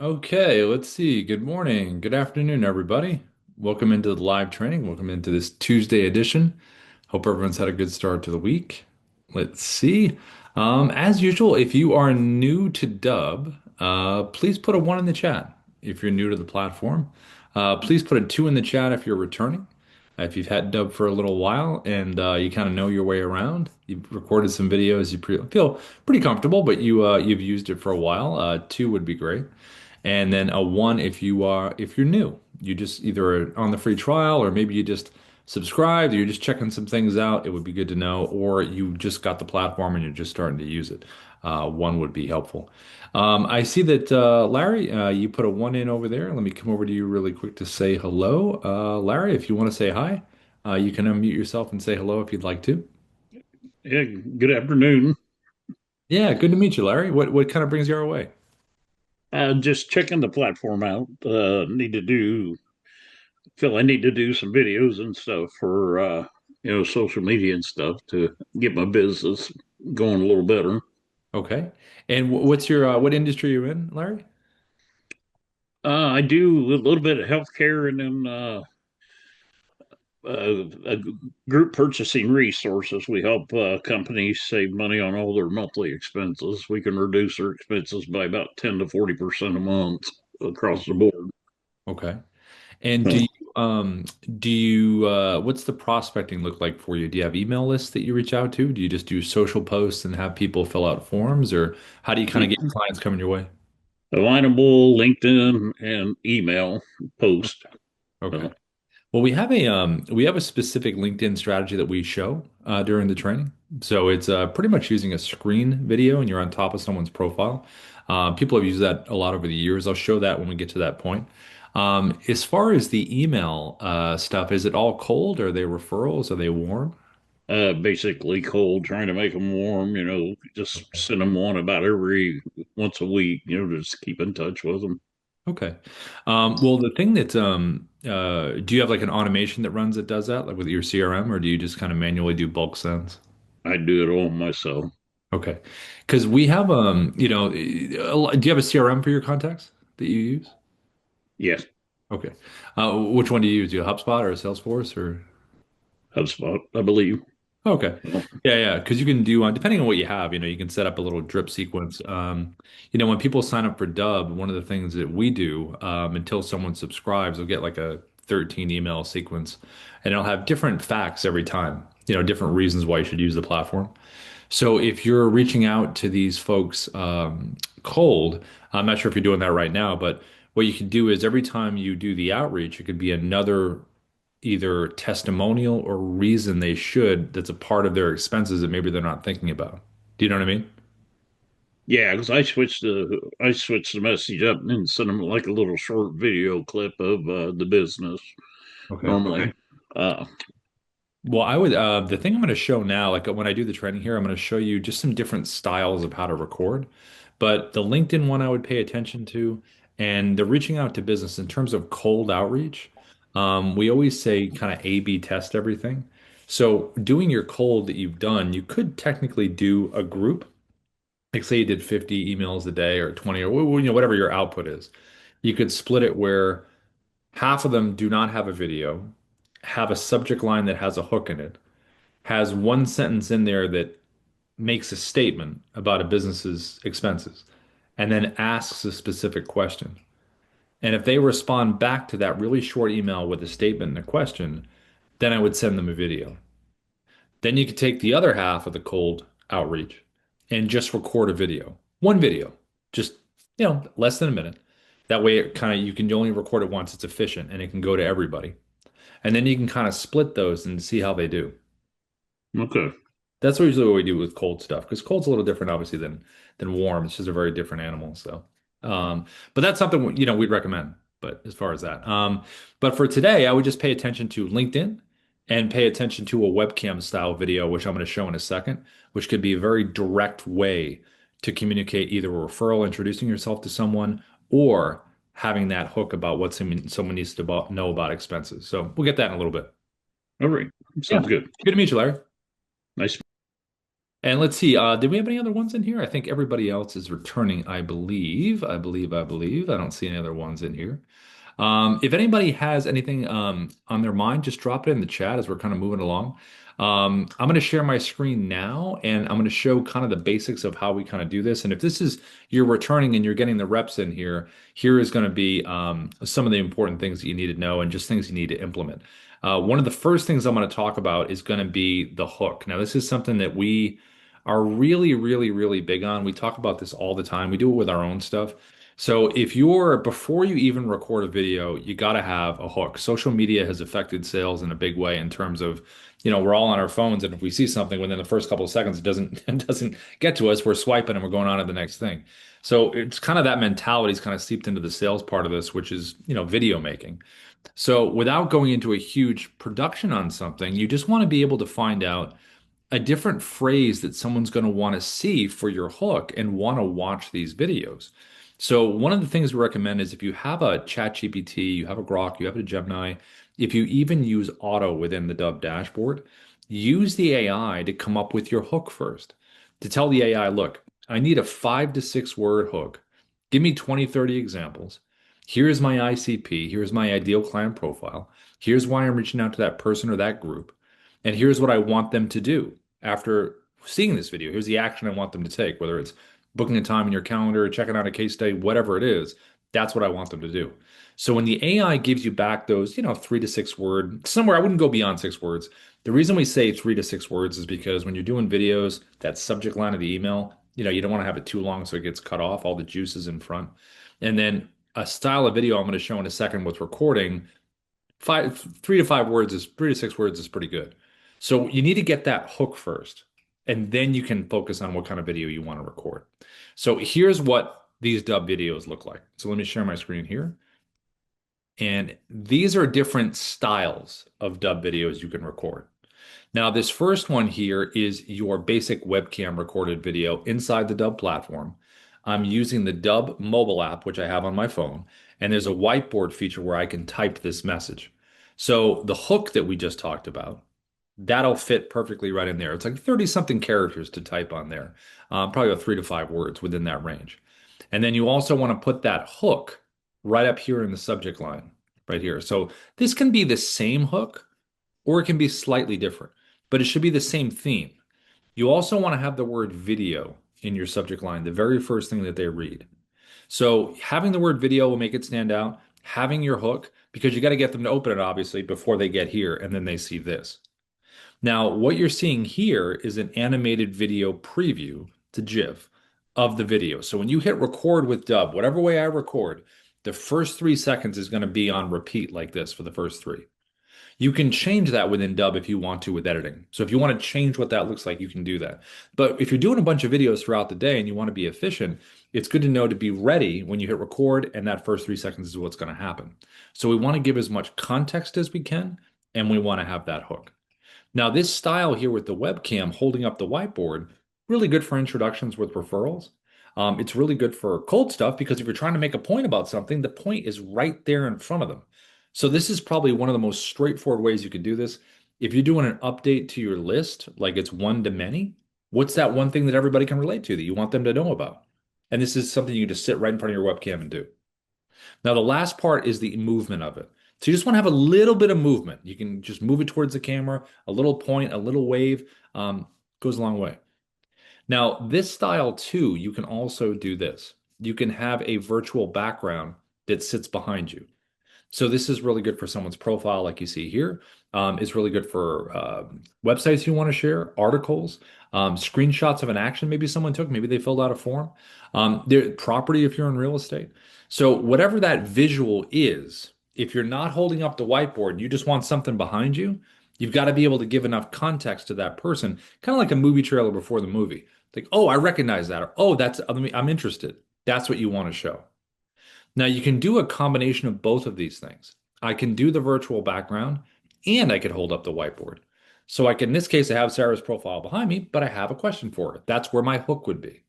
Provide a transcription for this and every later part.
Okay, let's see. Good morning, good afternoon, everybody. Welcome into the live training. Welcome into this Tuesday edition. Hope everyone's had a good start to the week. Let's see. As usual, if you are new to Dubb, please put a one in the chat if you're new to the platform. Please put a two in the chat if you're returning. If you've had Dubb for a little while and you kind of know your way around, you've recorded some videos, feel pretty comfortable, but you've used it for a while. Two would be great. And then a one if you're new. You just either are on the free trial or maybe you just subscribed or you're just checking some things out. It would be good to know. Or you just got the platform and you're just starting to use it. One would be helpful. I see that Larry, you put a one in over there. Let me come over to you really quick to say hello. Larry, if you want to say hi, you can unmute yourself and say hello if you'd like to. Yeah, good afternoon. Yeah, good to meet you, Larry. What kind of brings you our way? Just checking the platform out. Feel I need to do some videos and stuff for social media and stuff to get my business going a little better. Okay. And what's your what industry you're in, Larry? I do a little bit of healthcare and then group purchasing resources. We help companies save money on all their monthly expenses. We can reduce their expenses by about 10 to 40% a month across the board. Okay. And So do you what's the prospecting look like for you? Do you have email lists that you reach out to? Do you just do social posts and have people fill out forms, or how do you kind of get clients coming your way? alignable, LinkedIn, and email post. Okay. So, Well, we have a specific LinkedIn strategy that we show during the training. So it's pretty much using a screen video and you're on top of someone's profile. People have used that a lot over the years. I'll show that when we get to that point. As far as the email stuff, is it all cold? Are they referrals? Are they warm? basically cold, trying to make them warm. Just Okay. send them one about every once a week. Just keep in touch with them. Okay. Well, the thing that do you have like an automation that runs that does that, like with your CRM, or do you just kind of manually do bulk sends? I do it all myself. Okay. Because we have do you have a CRM for your contacts that you use? Yes, Okay. Which one do you use? Do you have HubSpot or a Salesforce or? HubSpot, I believe. Okay. Well, Yeah, yeah. Because you can do depending on what you have, you can set up a little drip sequence. When people sign up for Dubb, one of the things that we do until someone subscribes, they'll get like a 13 email sequence, and it'll have different facts every time. Different reasons why you should use the platform. So if you're reaching out to these folks cold, I'm not sure if you're doing that right now, but what you can do is every time you do the outreach, it could be another either testimonial or reason they should that's a part of their expenses that maybe they're not thinking about. Do you know what I mean? yeah, because I switched the message up and sent them like a little short video clip of the business Okay. normally. Uh, Well, the thing I'm going to show now, like when I do the training here, I'm going to show you just some different styles of how to record. But the LinkedIn one I would pay attention to, and the reaching out to business in terms of cold outreach, we always say kind of A/B test everything. So doing your cold that you've done, you could technically do a group. Like say you did 50 emails a day or 20 or whatever your output is. You could split it where half of them do not have a video, have a subject line that has a hook in it, has one sentence in there that makes a statement about a business's expenses, and then asks a specific question. And if they respond back to that really short email with a statement and a question, then I would send them a video. Then you could take the other half of the cold outreach and just record a video. One video, just, less than a minute. That way it kind of you can only record it once, it's efficient and it can go to everybody. And then you can kind of split those and see how they do. okay. That's usually what we do with cold stuff because cold's a little different, obviously, than warm. It's just a very different animal. So, but that's something we'd recommend. But as far as that, but for today, I would just pay attention to LinkedIn and pay attention to a webcam style video, which I'm going to show in a second, which could be a very direct way to communicate either a referral, introducing yourself to someone, or having that hook about what someone needs to know about expenses. So we'll get that in a little bit. All right. Yeah, Sounds good. good to meet you, Larry. Nice And let's see, did we have any other ones in here? I think everybody else is returning, I believe. I believe. I don't see any other ones in here. If anybody has anything on their mind, just drop it in the chat as we're kind of moving along. I'm going to share my screen now, and I'm going to show kind of the basics of how we kind of do this. And if this is you're returning and you're getting the reps in here, here is going to be some of the important things that you need to know and just things you need to implement. One of the first things I'm going to talk about is going to be the hook. Now, this is something that we are really, really, really big on. We talk about this all the time. We do it with our own stuff. So if you're before you even record a video, you got to have a hook. Social media has affected sales in a big way in terms of, we're all on our phones, and if we see something within the first couple of seconds, it doesn't it doesn't get to us, we're swiping and we're going on to the next thing. So it's kind of that mentality is kind of seeped into the sales part of this, which is, video making. So without going into a huge production on something, you just want to be able to find out a different phrase that someone's going to want to see for your hook and want to watch these videos. So one of the things we recommend is if you have a ChatGPT, you have a Grok, you have a Gemini, if you even use Auto within the Dubb dashboard, use the AI to come up with your hook first. To tell the AI, look, I need a 5 to 6 word hook. Give me 20, 30 examples. Here's my ICP. Here's my ideal client profile. Here's why I'm reaching out to that person or that group. And here's what I want them to do after seeing this video. Here's the action I want them to take, whether it's booking a time in your calendar, checking out a case study, whatever it is, that's what I want them to do. So when the AI gives you back those, 3 to 6 word, somewhere I wouldn't go beyond 6 words. The reason we say 3 to 6 words is because when you're doing videos, that subject line of the email, you don't want to have it too long so it gets cut off, all the juice is in front. And then a style of video I'm going to show in a second with recording 3 to 6 words is pretty good. So you need to get that hook first, and then you can focus on what kind of video you want to record. So here's what these Dubb videos look like. So let me share my screen here. And these are different styles of Dubb videos you can record. Now, this first one here is your basic webcam recorded video inside the Dubb platform. I'm using the Dubb mobile app, which I have on my phone, and there's a whiteboard feature where I can type this message. So the hook that we just talked about, that'll fit perfectly right in there. It's like 30 something characters to type on there, probably about 3 to 5 words within that range. And then you also want to put that hook right up here in the subject line, right here. So this can be the same hook or it can be slightly different, but it should be the same theme. You also want to have the word video in your subject line, the very first thing that they read. So having the word video will make it stand out. Having your hook, because you got to get them to open it, obviously, before they get here, and then they see this. Now, what you're seeing here is an animated video preview to GIF of the video. So when you hit record with Dubb, whatever way I record, the first 3 seconds is going to be on repeat like this for the first three. You can change that within Dubb if you want to with editing. So if you want to change what that looks like, you can do that. But if you're doing a bunch of videos throughout the day and you want to be efficient, it's good to know to be ready when you hit record and that first 3 seconds is what's going to happen. So we want to give as much context as we can and we want to have that hook. Now, this style here with the webcam holding up the whiteboard, really good for introductions with referrals. It's really good for cold stuff because if you're trying to make a point about something, the point is right there in front of them. So this is probably one of the most straightforward ways you could do this. If you're doing an update to your list, like it's one to many, what's that one thing that everybody can relate to that you want them to know about? And this is something you can just sit right in front of your webcam and do. Now, the last part is the movement of it. So you just want to have a little bit of movement. You can just move it towards the camera, a little point, a little wave, goes a long way. Now, this style too, you can also do this. You can have a virtual background that sits behind you. So this is really good for someone's profile, like you see here. It's really good for websites you want to share, articles, screenshots of an action maybe someone took, maybe they filled out a form. Their property if you're in real estate. So whatever that visual is, if you're not holding up the whiteboard and you just want something behind you, you've got to be able to give enough context to that person, kind of like a movie trailer before the movie. Like, oh, I recognize that, or oh, I'm interested. That's what you want to show. Now you can do a combination of both of these things. I can do the virtual background and I could hold up the whiteboard. So I can, in this case, I have Sarah's profile behind me, but I have a question for her. That's where my hook would be.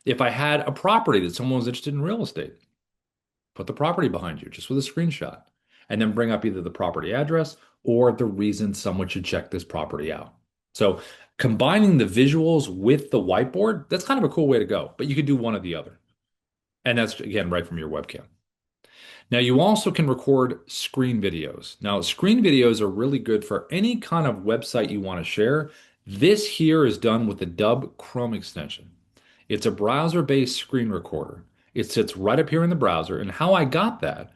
If I had a property that someone was interested in real estate, put the property behind you just with a screenshot and then bring up either the property address or the reason someone should check this property out. So Combining the visuals with the whiteboard, that's kind of a cool way to go, but you could do one or the other. And that's again right from your webcam. Now, you also can record screen videos. Now, screen videos are really good for any kind of website you want to share. This here is done with the Dubb Chrome extension. It's a browser-based screen recorder. It sits right up here in the browser. And how I got that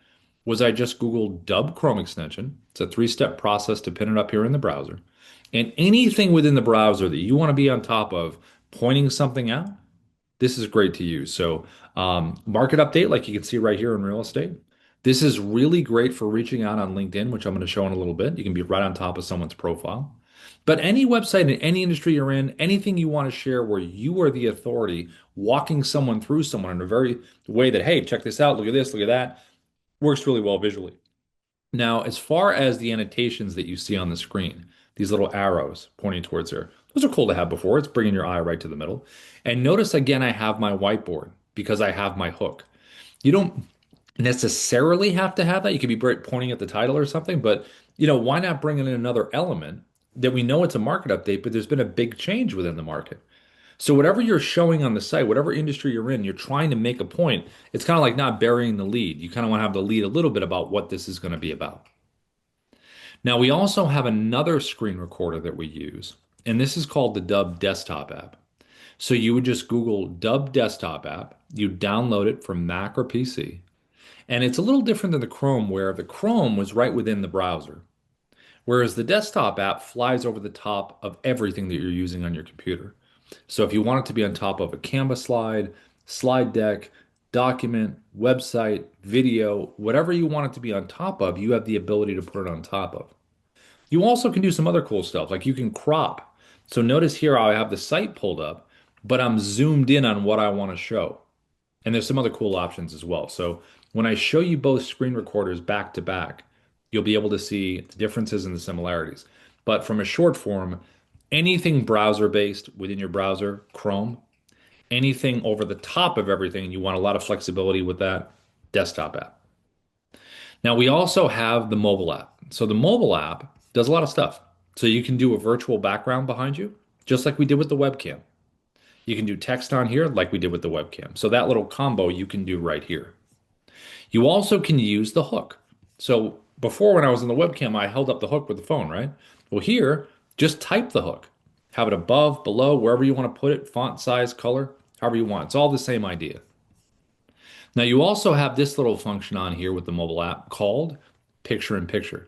was I just Googled Dubb Chrome extension. It's a three-step process to pin it up here in the browser. And anything within the browser that you want to be on top of pointing something out, this is great to use. So, market update, like you can see right here in real estate. This is really great for reaching out on LinkedIn, which I'm going to show in a little bit. You can be right on top of someone's profile. But any website in any industry you're in, anything you want to share where you are the authority, walking someone through someone in a very way that, hey, check this out, look at this, look at that, works really well visually. Now, as far as the annotations that you see on the screen, these little arrows pointing towards there, those are cool to have before. It's bringing your eye right to the middle. And notice again, I have my whiteboard because I have my hook. You don't necessarily have to have that. You could be pointing at the title or something, but why not bring in another element that we know it's a market update, but there's been a big change within the market. So whatever you're showing on the site, whatever industry you're in, you're trying to make a point. It's kind of like not burying the lead. You kind of want to have the lead a little bit about what this is going to be about. Now, we also have another screen recorder that we use, and this is called the Dubb desktop app. So you would just Google Dubb desktop app, you download it from Mac or PC, and it's a little different than the Chrome, where the Chrome was right within the browser, whereas the desktop app flies over the top of everything that you're using on your computer. So if you want it to be on top of a Canva slide, slide deck, document, website, video, whatever you want it to be on top of, you have the ability to put it on top of. You also can do some other cool stuff, like you can crop. So notice here I have the site pulled up, but I'm zoomed in on what I want to show. And there's some other cool options as well. So when I show you both screen recorders back to back, you'll be able to see the differences and the similarities. But from a short form, anything browser based within your browser, Chrome, anything over the top of everything, you want a lot of flexibility with that desktop app. Now, we also have the mobile app. So the mobile app does a lot of stuff. So you can do a virtual background behind you, just like we did with the webcam. You can do text on here like we did with the webcam. So that little combo you can do right here. You also can use the hook. So before when I was on the webcam, I held up the hook with the phone, right? Well, here, just type the hook. Have it above, below, wherever you want to put it, font size, color, however you want. It's all the same idea. Now you also have this little function on here with the mobile app called picture in picture.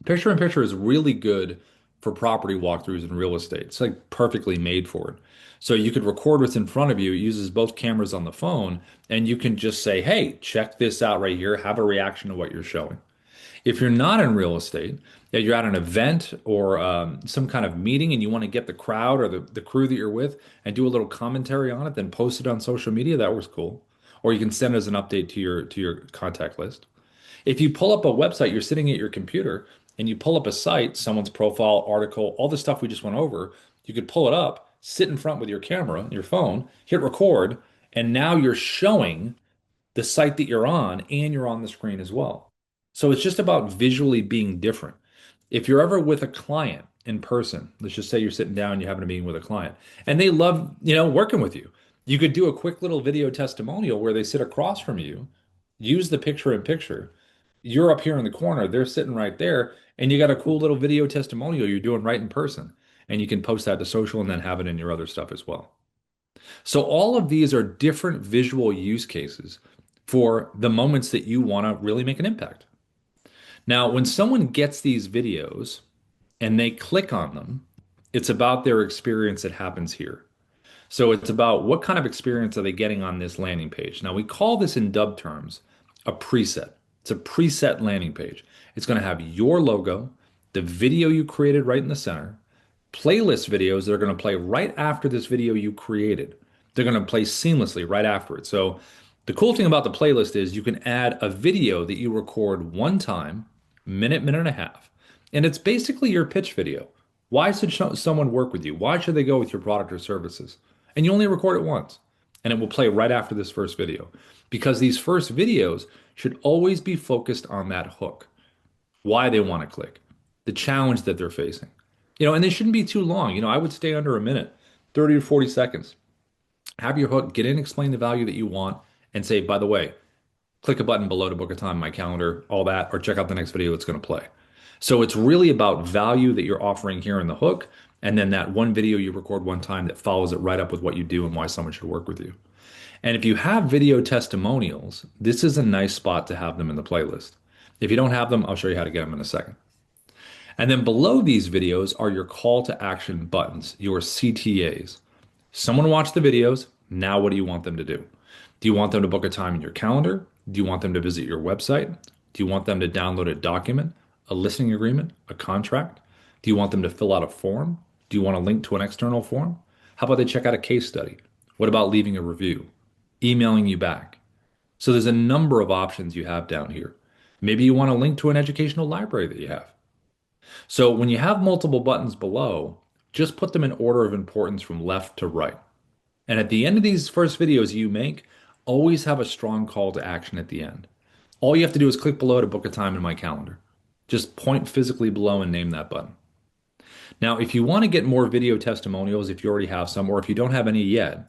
Picture in picture is really good for property walkthroughs in real estate. It's like perfectly made for it. So you could record what's in front of you. It uses both cameras on the phone, and you can just say, hey, check this out right here. Have a reaction to what you're showing. If you're not in real estate, yeah, you're at an event or some kind of meeting and you want to get the crowd or the crew that you're with and do a little commentary on it, then post it on social media, that works cool. Or you can send as an update to your contact list. If you pull up a website, you're sitting at your computer and you pull up a site, someone's profile, article, all the stuff we just went over, you could pull it up, sit in front with your camera, your phone, hit record, and now you're showing the site that you're on and you're on the screen as well. So it's just about visually being different. If you're ever with a client in person, let's just say you're sitting down, you're having a meeting with a client, and they love, working with you. You could do a quick little video testimonial where they sit across from you, use the picture in picture. You're up here in the corner, they're sitting right there, and you got a cool little video testimonial you're doing right in person. And you can post that to social and then have it in your other stuff as well. So all of these are different visual use cases for the moments that you want to really make an impact. Now, when someone gets these videos and they click on them, it's about their experience that happens here. So it's about what kind of experience are they getting on this landing page. Now, we call this in Dubb terms a preset. It's a preset landing page. It's going to have your logo, the video you created right in the center, playlist videos that are going to play right after this video you created. They're going to play seamlessly right after it. So the cool thing about the playlist is you can add a video that you record one time, minute, minute and a half. And it's basically your pitch video. Why should someone work with you? Why should they go with your product or services? And you only record it once, and it will play right after this first video. Because these first videos should always be focused on that hook, why they want to click, the challenge that they're facing. And they shouldn't be too long. I would stay under a minute, 30 to 40 seconds. Have your hook, get in, explain the value that you want, and say, by the way, click a button below to book a time in my calendar, all that, or check out the next video that's going to play. So it's really about value that you're offering here in the hook, and then that one video you record one time that follows it right up with what you do and why someone should work with you. And if you have video testimonials, this is a nice spot to have them in the playlist. If you don't have them, I'll show you how to get them in a second. And then below these videos are your call to action buttons, your CTAs. Someone watched the videos. Now, what do you want them to do? Do you want them to book a time in your calendar? Do you want them to visit your website? Do you want them to download a document, a listing agreement, a contract? Do you want them to fill out a form? Do you want a link to an external form? How about they check out a case study? What about leaving a review? Emailing you back? So there's a number of options you have down here. Maybe you want a link to an educational library that you have. So when you have multiple buttons below, just put them in order of importance from left to right. And at the end of these first videos you make, always have a strong call to action at the end. All you have to do is click below to book a time in my calendar. Just point physically below and name that button. Now, if you want to get more video testimonials, if you already have some, or if you don't have any yet,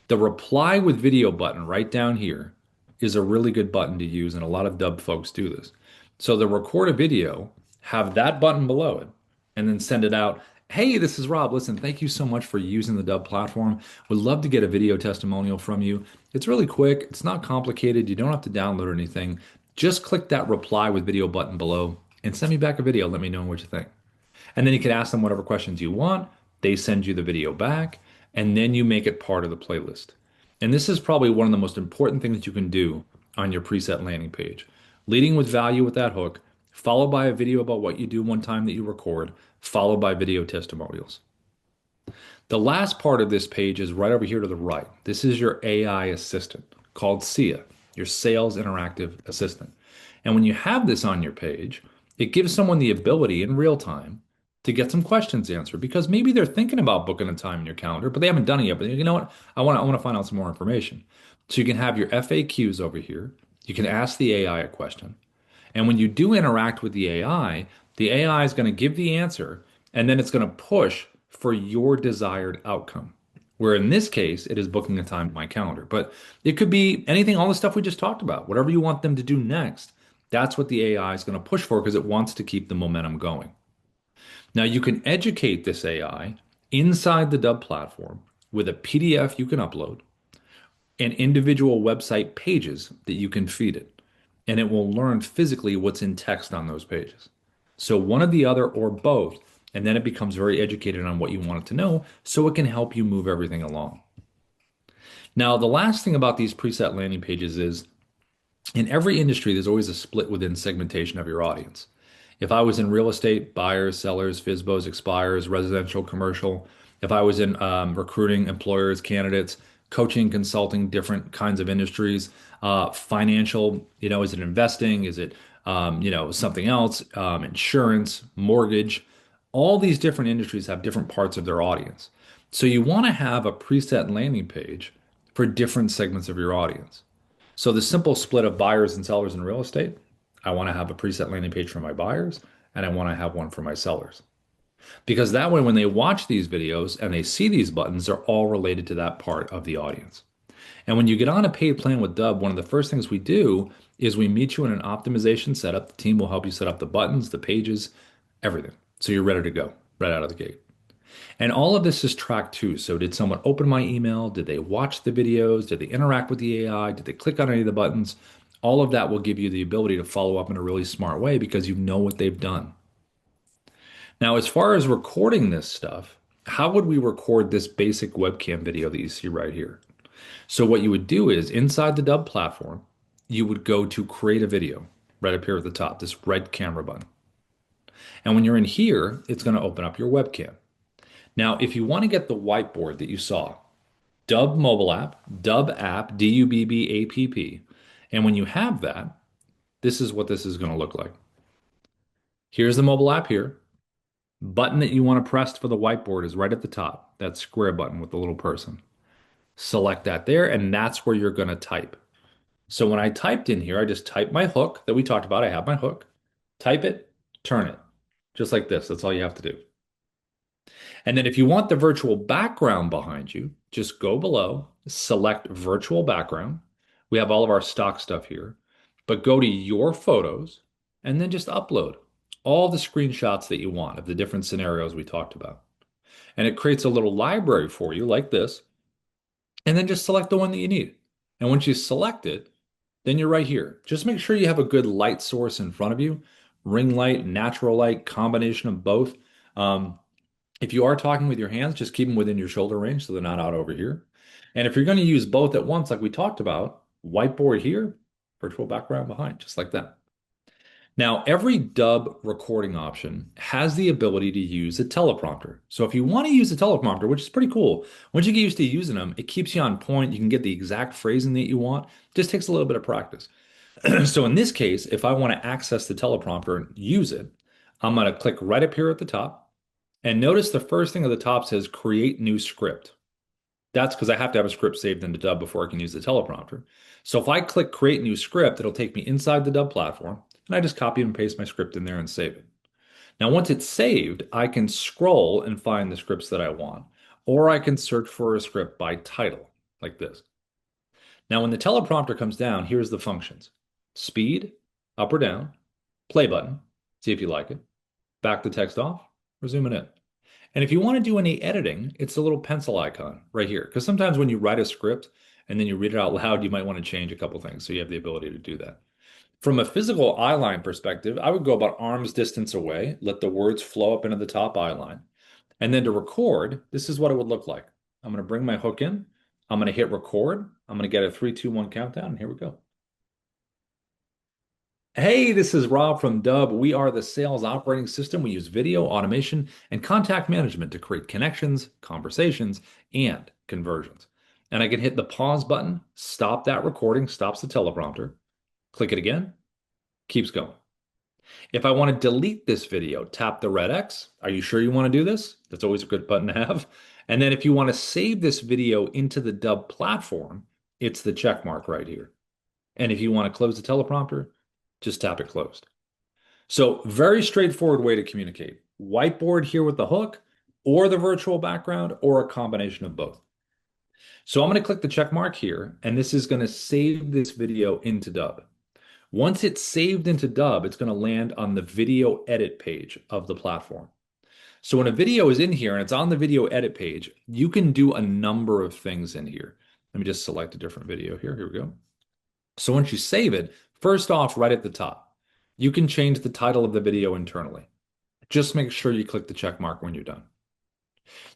the reply with video button right down here is a really good button to use, and a lot of Dubb folks do this. So the record a video, have that button below it, and then send it out. Hey, this is Rob. Listen, thank you so much for using the Dubb platform. Would love to get a video testimonial from you. It's really quick. It's not complicated. You don't have to download anything. Just click that reply with video button below and send me back a video. Let me know what you think. And then you can ask them whatever questions you want. They send you the video back, and then you make it part of the playlist. And this is probably one of the most important things that you can do on your preset landing page. Leading with value with that hook, followed by a video about what you do one time that you record, followed by video testimonials. The last part of this page is right over here to the right. This is your AI assistant called SIA, your Sales Interactive Assistant. And when you have this on your page, it gives someone the ability in real time to get some questions answered because maybe they're thinking about booking a time in your calendar, but they haven't done it yet. But you know what? I want to find out some more information. So you can have your FAQs over here. You can ask the AI a question. And when you do interact with the AI is going to give the answer and then it's going to push for your desired outcome. Where in this case, it is booking a time in my calendar. But it could be anything, all the stuff we just talked about, whatever you want them to do next. That's what the AI is going to push for because it wants to keep the momentum going. Now you can educate this AI inside the Dubb platform with a PDF you can upload and individual website pages that you can feed it. And it will learn physically what's in text on those pages. So one or the other or both, and then it becomes very educated on what you want it to know so it can help you move everything along. Now, the last thing about these preset landing pages is in every industry, there's always a split within segmentation of your audience. If I was in real estate, buyers, sellers, FISBOs, expires, residential, commercial. If I was in recruiting, employers, candidates, coaching, consulting, different kinds of industries, financial, is it investing? Is it, something else? Insurance, mortgage. All these different industries have different parts of their audience. So you want to have a preset landing page for different segments of your audience. So the simple split of buyers and sellers in real estate, I want to have a preset landing page for my buyers and I want to have one for my sellers. Because that way, when they watch these videos and they see these buttons, they're all related to that part of the audience. And when you get on a paid plan with Dubb, one of the first things we do is we meet you in an optimization setup. The team will help you set up the buttons, the pages, everything. So you're ready to go right out of the gate. And all of this is tracked too. So did someone open my email? Did they watch the videos? Did they interact with the AI? Did they click on any of the buttons? All of that will give you the ability to follow up in a really smart way because you know what they've done. Now, as far as recording this stuff, how would we record this basic webcam video that you see right here? So what you would do is inside the Dubb platform, you would go to create a video right up here at the top, this red camera button. And when you're in here, it's going to open up your webcam. Now, if you want to get the whiteboard that you saw, Dubb mobile app, Dubb app, Dubbapp. And when you have that, this is what this is going to look like. Here's the mobile app here. Button that you want to press for the whiteboard is right at the top, that square button with the little person. Select that there, and that's where you're going to type. So when I typed in here, I just typed my hook that we talked about. I have my hook. Type it, turn it, just like this. That's all you have to do. And then if you want the virtual background behind you, just go below, select virtual background. We have all of our stock stuff here, but go to your photos and then just upload all the screenshots that you want of the different scenarios we talked about. And it creates a little library for you like this, and then just select the one that you need. And once you select it, then you're right here. Just make sure you have a good light source in front of you, ring light, natural light, combination of both. Um, if you are talking with your hands, just keep them within your shoulder range so they're not out over here. And if you're going to use both at once, like we talked about, whiteboard here, virtual background behind, just like that. Now, every Dubb recording option has the ability to use a teleprompter. So if you want to use a teleprompter, which is pretty cool, once you get used to using them, it keeps you on point. You can get the exact phrasing that you want. Just takes a little bit of practice. So in this case, if I want to access the teleprompter and use it, I'm going to click right up here at the top. And notice the first thing at the top says create new script. That's because I have to have a script saved into Dubb before I can use the teleprompter. So if I click create new script, it'll take me inside the Dubb platform, and I just copy and paste my script in there and save it. Now, once it's saved, I can scroll and find the scripts that I want, or I can search for a script by title, like this. Now, when the teleprompter comes down, here's the functions: speed, up or down, play button, see if you like it, back the text off, or zoom it in. And if you want to do any editing, it's a little pencil icon right here. Because sometimes when you write a script and then you read it out loud, you might want to change a couple things. So you have the ability to do that. From a physical eye line perspective, I would go about arm's distance away, let the words flow up into the top eye line. And then to record, this is what it would look like. I'm going to bring my hook in. I'm going to hit record. I'm going to get a 3, 2, 1 countdown. And here we go. Hey, this is Rob from Dubb. We are the sales operating system. We use video, automation, and contact management to create connections, conversations, and conversions. And I can hit the pause button, stop that recording, stops the teleprompter, click it again, keeps going. If I want to delete this video, tap the red X. Are you sure you want to do this? That's always a good button to have. And then if you want to save this video into the Dubb platform, it's the check mark right here. And if you want to close the teleprompter, just tap it closed. So very straightforward way to communicate. Whiteboard here with the hook, or the virtual background, or a combination of both. So I'm going to click the check mark here, and this is going to save this video into Dubb. Once it's saved into Dubb, it's going to land on the video edit page of the platform. So when a video is in here and it's on the video edit page, you can do a number of things in here. Let me just select a different video here. Here we go. So once you save it, first off, right at the top, you can change the title of the video internally. Just make sure you click the check mark when you're done.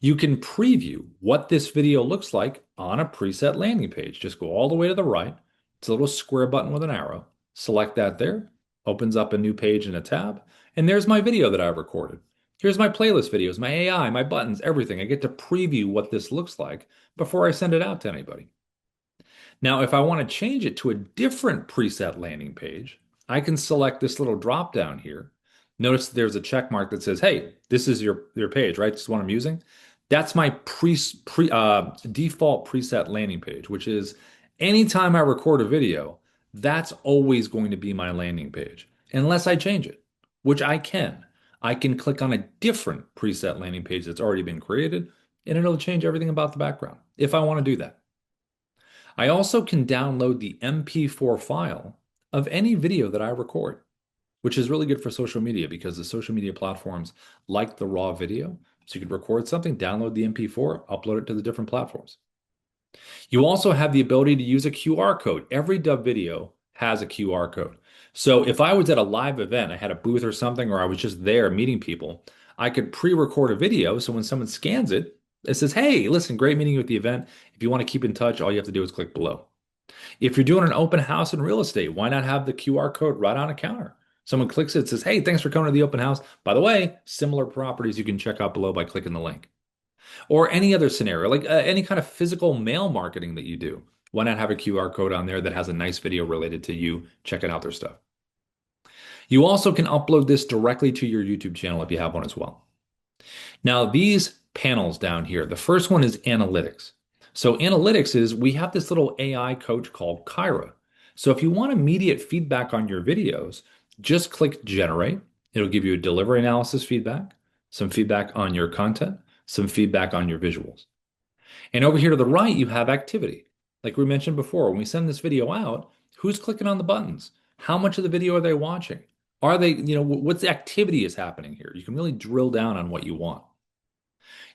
You can preview what this video looks like on a preset landing page. Just go all the way to the right. It's a little square button with an arrow. Select that there, opens up a new page in a tab, and there's my video that I've recorded. Here's my playlist videos, my AI, my buttons, everything. I get to preview what this looks like before I send it out to anybody. Now, if I want to change it to a different preset landing page, I can select this little drop down here. Notice there's a check mark that says, hey, this is your page, right? This is what I'm using. That's my default preset landing page, which is anytime I record a video, that's always going to be my landing page, unless I change it, which I can. I can click on a different preset landing page that's already been created, and it'll change everything about the background if I want to do that. I also can download the MP4 file of any video that I record, which is really good for social media because the social media platforms like the raw video. So you could record something, download the MP4, upload it to the different platforms. You also have the ability to use a QR code. Every Dubb video has a QR code. So if I was at a live event, I had a booth or something, or I was just there meeting people, I could pre-record a video. So when someone scans it, it says, hey, listen, great meeting you at the event. If you want to keep in touch, all you have to do is click below. If you're doing an open house in real estate, why not have the QR code right on a counter? Someone clicks it, says, hey, thanks for coming to the open house. By the way, similar properties you can check out below by clicking the link. Or any other scenario, like any kind of physical mail marketing that you do. Why not have a QR code on there that has a nice video related to you checking out their stuff? You also can upload this directly to your YouTube channel if you have one as well. Now, these panels down here, the first one is analytics. So analytics is we have this little AI coach called Kyra. So if you want immediate feedback on your videos, just click generate. It'll give you a delivery analysis feedback, some feedback on your content, some feedback on your visuals. And over here to the right, you have activity. Like we mentioned before, when we send this video out, who's clicking on the buttons? How much of the video are they watching? Are they, what's the activity is happening here? You can really drill down on what you want.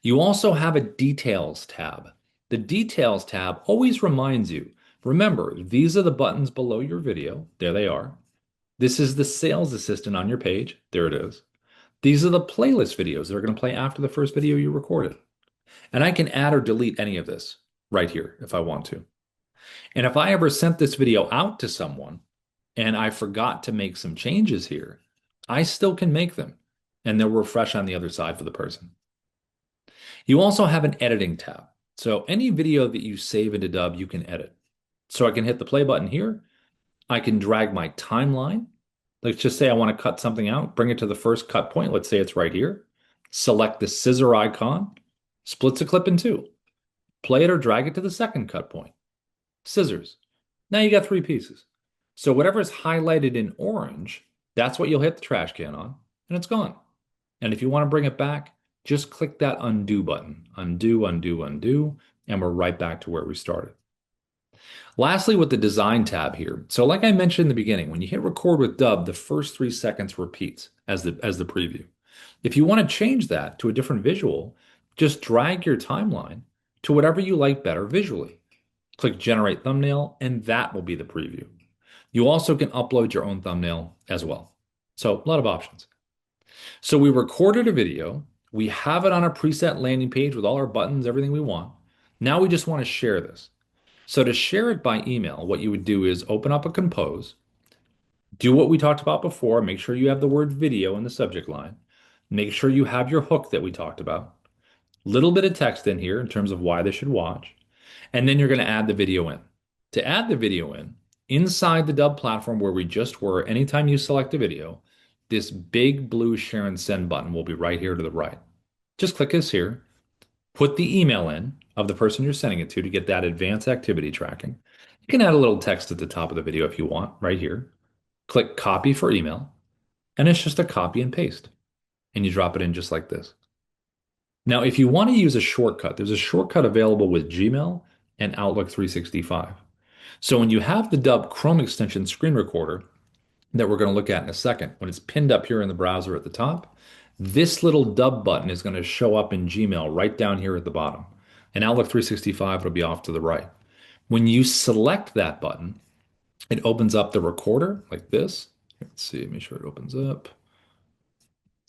You also have a details tab. The details tab always reminds you, remember, these are the buttons below your video. There they are. This is the sales assistant on your page. There it is. These are the playlist videos that are going to play after the first video you recorded. And I can add or delete any of this right here if I want to. And if I ever sent this video out to someone and I forgot to make some changes here, I still can make them and they'll refresh on the other side for the person. You also have an editing tab. So any video that you save into Dubb, you can edit. So I can hit the play button here. I can drag my timeline. Let's just say I want to cut something out, bring it to the first cut point. Let's say it's right here. Select the scissor icon, splits a clip in two. Play it or drag it to the second cut point. Scissors. Now you got three pieces. So whatever is highlighted in orange, that's what you'll hit the trash can on, and it's gone. And if you want to bring it back, just click that undo button. Undo, undo, undo, and we're right back to where we started. Lastly, with the design tab here. So like I mentioned in the beginning, when you hit record with Dubb, the first 3 seconds repeats as the preview. If you want to change that to a different visual, just drag your timeline to whatever you like better visually. Click generate thumbnail, and that will be the preview. You also can upload your own thumbnail as well. So a lot of options. So we recorded a video. We have it on a preset landing page with all our buttons, everything we want. Now we just want to share this. So to share it by email, what you would do is open up a compose, do what we talked about before, make sure you have the word video in the subject line, make sure you have your hook that we talked about, little bit of text in here in terms of why they should watch, and then you're going to add the video in. To add the video in, inside the Dubb platform where we just were, anytime you select a video, this big blue share and send button will be right here to the right. Just click this here, put the email in of the person you're sending it to get that advanced activity tracking. You can add a little text at the top of the video if you want, right here. Click copy for email, and it's just a copy and paste. And you drop it in just like this. Now, if you want to use a shortcut, there's a shortcut available with Gmail and Outlook 365. So when you have the Dubb Chrome extension screen recorder that we're going to look at in a second, when it's pinned up here in the browser at the top, this little Dubb button is going to show up in Gmail right down here at the bottom. In Outlook 365, it'll be off to the right. When you select that button, it opens up the recorder like this. Let's see, make sure it opens up.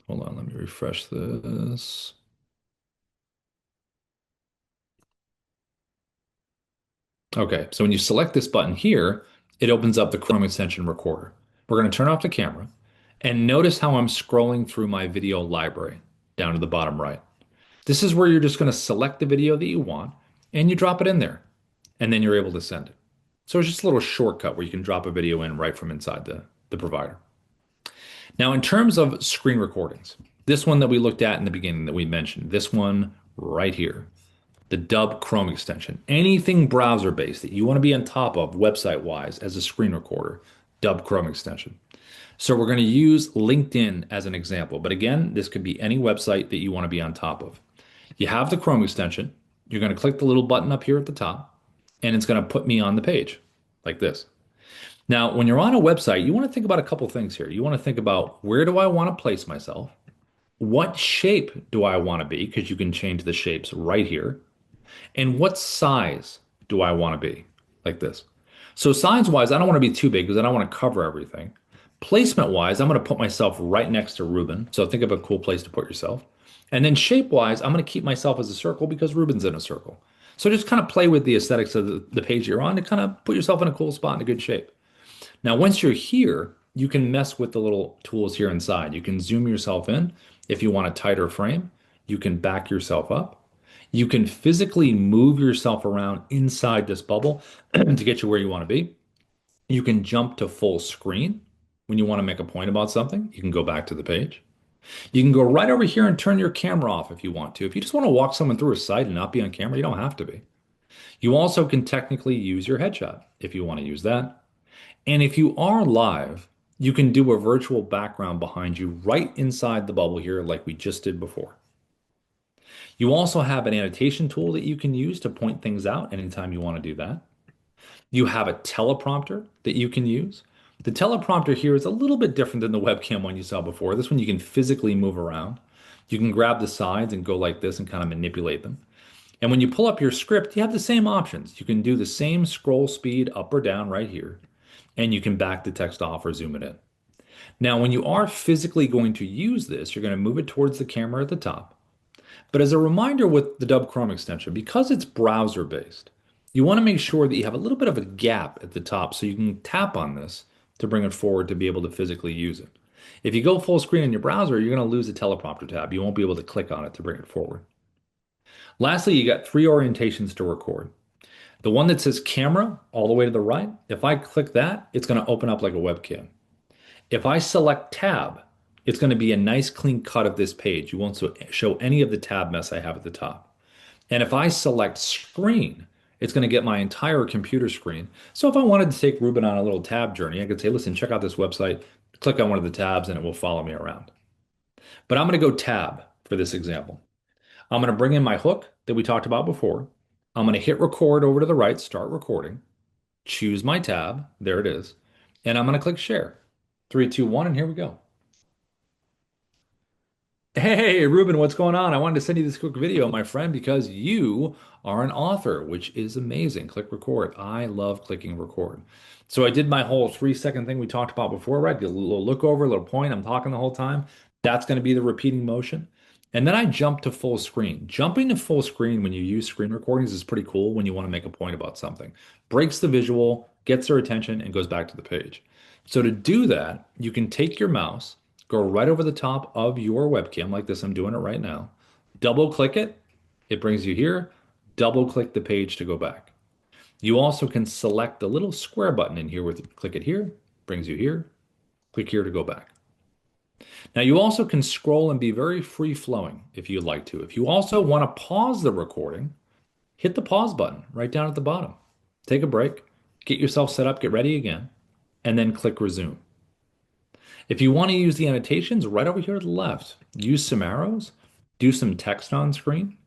Hold on, let me refresh this. Okay, so when you select this button here, it opens up the Chrome extension recorder. We're going to turn off the camera and notice how I'm scrolling through my video library down to the bottom right. This is where you're just going to select the video that you want and you drop it in there and then you're able to send it. So it's just a little shortcut where you can drop a video in right from inside the provider. Now, in terms of screen recordings, this one that we looked at in the beginning that we mentioned, this one right here, the Dubb Chrome extension, anything browser based that you want to be on top of website wise as a screen recorder, Dubb Chrome extension. So we're going to use LinkedIn as an example. But again, this could be any website that you want to be on top of. You have the Chrome extension. You're going to click the little button up here at the top, and it's going to put me on the page like this. Now, when you're on a website, you want to think about a couple things here. You want to think about where do I want to place myself? What shape do I want to be? Because you can change the shapes right here. And what size do I want to be? Like this. So size-wise, I don't want to be too big because I don't want to cover everything. Placement-wise, I'm going to put myself right next to Ruben. So think of a cool place to put yourself. And then shape-wise, I'm going to keep myself as a circle because Ruben's in a circle. So just kind of play with the aesthetics of the page you're on to kind of put yourself in a cool spot in a good shape. Now, once you're here, you can mess with the little tools here inside. You can zoom yourself in if you want a tighter frame. You can back yourself up. You can physically move yourself around inside this bubble to get you where you want to be. You can jump to full screen when you want to make a point about something. You can go back to the page. You can go right over here and turn your camera off if you want to. If you just want to walk someone through a site and not be on camera, you don't have to be. You also can technically use your headshot if you want to use that. And if you are live, you can do a virtual background behind you right inside the bubble here like we just did before. You also have an annotation tool that you can use to point things out anytime you want to do that. You have a teleprompter that you can use. The teleprompter here is a little bit different than the webcam one you saw before. This one you can physically move around. You can grab the sides and go like this and kind of manipulate them. And when you pull up your script, you have the same options. You can do the same scroll speed up or down right here, and you can back the text off or zoom it in. Now, when you are physically going to use this, you're going to move it towards the camera at the top. But as a reminder with the Dubb Chrome extension, because it's browser based, you want to make sure that you have a little bit of a gap at the top so you can tap on this to bring it forward to be able to physically use it. If you go full screen in your browser, you're going to lose the teleprompter tab. You won't be able to click on it to bring it forward. Lastly, you got three orientations to record. The one that says camera all the way to the right, if I click that, it's going to open up like a webcam. If I select tab, it's going to be a nice clean cut of this page. You won't show any of the tab mess I have at the top. And if I select screen, it's going to get my entire computer screen. So if I wanted to take Ruben on a little tab journey, I could say, listen, check out this website, click on one of the tabs, and it will follow me around. But I'm going to go tab for this example. I'm going to bring in my hook that we talked about before. I'm going to hit record over to the right, start recording, choose my tab. There it is. And I'm going to click share. 3, 2, 1, and here we go. Hey, Ruben, what's going on? I wanted to send you this quick video, my friend, because you are an author, which is amazing. Click record. I love clicking record. So I did my whole 3-second thing we talked about before, right? Did a little look over, a little point. I'm talking the whole time. That's going to be the repeating motion. And then I jump to full screen. Jumping to full screen when you use screen recordings is pretty cool when you want to make a point about something. Breaks the visual, gets their attention, and goes back to the page. So to do that, you can take your mouse, go right over the top of your webcam like this. I'm doing it right now. Double click it. It brings you here. Double click the page to go back. You also can select the little square button in here with click it here, brings you here. Click here to go back. Now you also can scroll and be very free flowing if you'd like to. If you also want to pause the recording, hit the pause button right down at the bottom. Take a break, get yourself set up, get ready again, and then click resume. If you want to use the annotations right over here to the left, use some arrows, do some text on screen.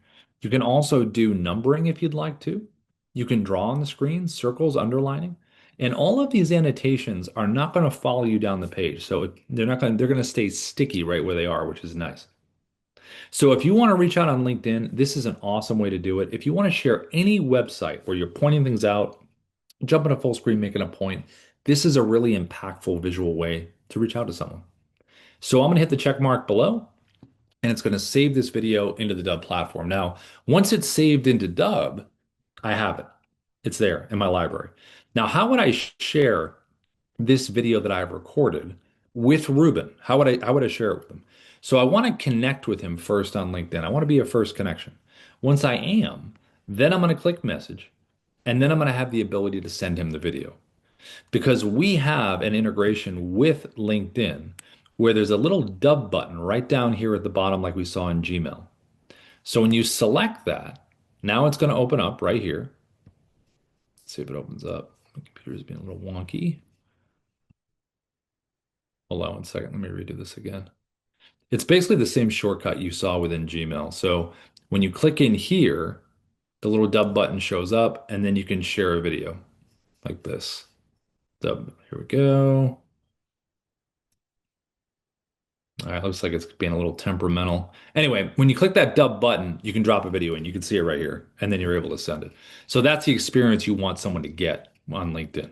You can also do numbering if you'd like to. You can draw on the screen, circles, underlining. And all of these annotations are not going to follow you down the page. So they're going to stay sticky right where they are, which is nice. So if you want to reach out on LinkedIn, this is an awesome way to do it. If you want to share any website where you're pointing things out, jump into full screen, making a point, this is a really impactful visual way to reach out to someone. So I'm going to hit the check mark below, and it's going to save this video into the Dubb platform. Now, once it's saved into Dubb, I have it. It's there in my library. Now, how would I share this video that I've recorded with Ruben? How would I share it with him? So I want to connect with him first on LinkedIn. I want to be a first connection. Once I am, then I'm going to click message, and then I'm going to have the ability to send him the video because we have an integration with LinkedIn where there's a little Dubb button right down here at the bottom, like we saw in Gmail. So when you select that, now it's going to open up right here. Let's see if it opens up. My computer's being a little wonky. Hold on one second. Let me redo this again. It's basically the same shortcut you saw within Gmail. So when you click in here, the little Dubb button shows up, and then you can share a video like this. Dubb, here we go. All right, looks like it's being a little temperamental. Anyway, when you click that Dubb button, you can drop a video in. You can see it right here, and then you're able to send it. So that's the experience you want someone to get on LinkedIn.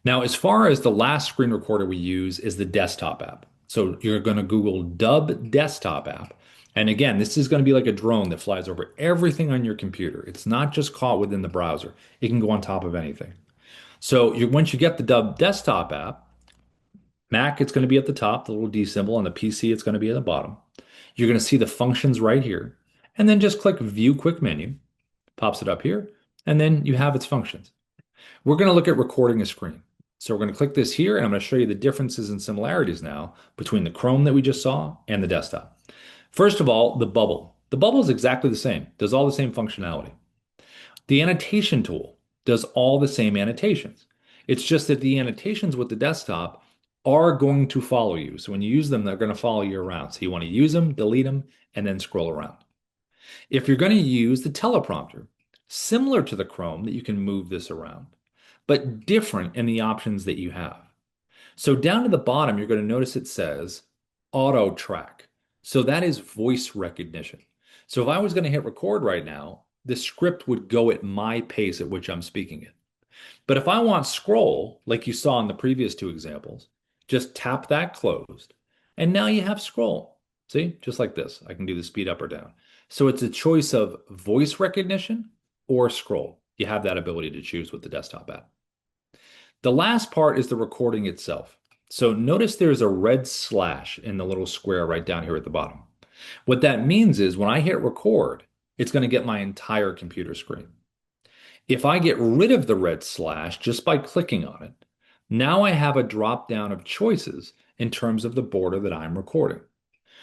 Now, as far as the last screen recorder we use is the desktop app. So you're going to Google Dubb desktop app. And again, this is going to be like a drone that flies over everything on your computer. It's not just caught within the browser. It can go on top of anything. So once you get the Dubb desktop app, Mac, it's going to be at the top, the little D symbol. On the PC, it's going to be at the bottom. You're going to see the functions right here. And then just click View Quick Menu, pops it up here, and then you have its functions. We're going to look at recording a screen. So we're going to click this here, and I'm going to show you the differences and similarities now between the Chrome that we just saw and the desktop. First of all, the bubble. The bubble is exactly the same, does all the same functionality. The annotation tool does all the same annotations. It's just that the annotations with the desktop are going to follow you. So when you use them, they're going to follow you around. So you want to use them, delete them, and then scroll around. If you're going to use the teleprompter, similar to the Chrome that you can move this around, but different in the options that you have. So down to the bottom, you're going to notice it says auto track. So that is voice recognition. So if I was going to hit record right now, the script would go at my pace at which I'm speaking it. But if I want scroll, like you saw in the previous two examples, just tap that closed. And now you have scroll. See, just like this. I can do the speed up or down. So it's a choice of voice recognition or scroll. You have that ability to choose with the desktop app. The last part is the recording itself. So notice there's a red slash in the little square right down here at the bottom. What that means is when I hit record, it's going to get my entire computer screen. If I get rid of the red slash just by clicking on it, now I have a drop down of choices in terms of the border that I'm recording.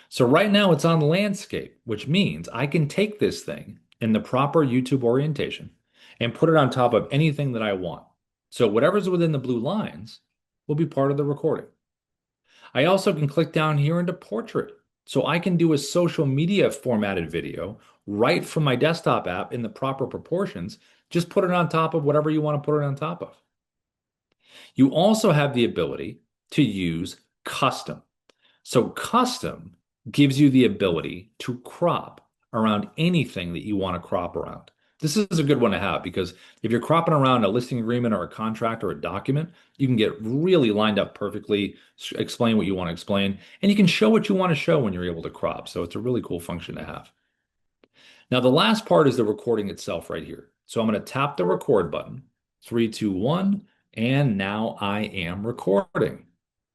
So right now it's on landscape, which means I can take this thing in the proper YouTube orientation and put it on top of anything that I want. So whatever's within the blue lines will be part of the recording. I also can click down here into portrait. So I can do a social media formatted video right from my desktop app in the proper proportions. Just put it on top of whatever you want to put it on top of. You also have the ability to use custom. So custom gives you the ability to crop around anything that you want to crop around. This is a good one to have because if you're cropping around a listing agreement or a contract or a document, you can get really lined up perfectly, explain what you want to explain, and you can show what you want to show when you're able to crop. So it's a really cool function to have. Now, the last part is the recording itself right here. So I'm going to tap the record button, 3, 2, 1, and now I am recording,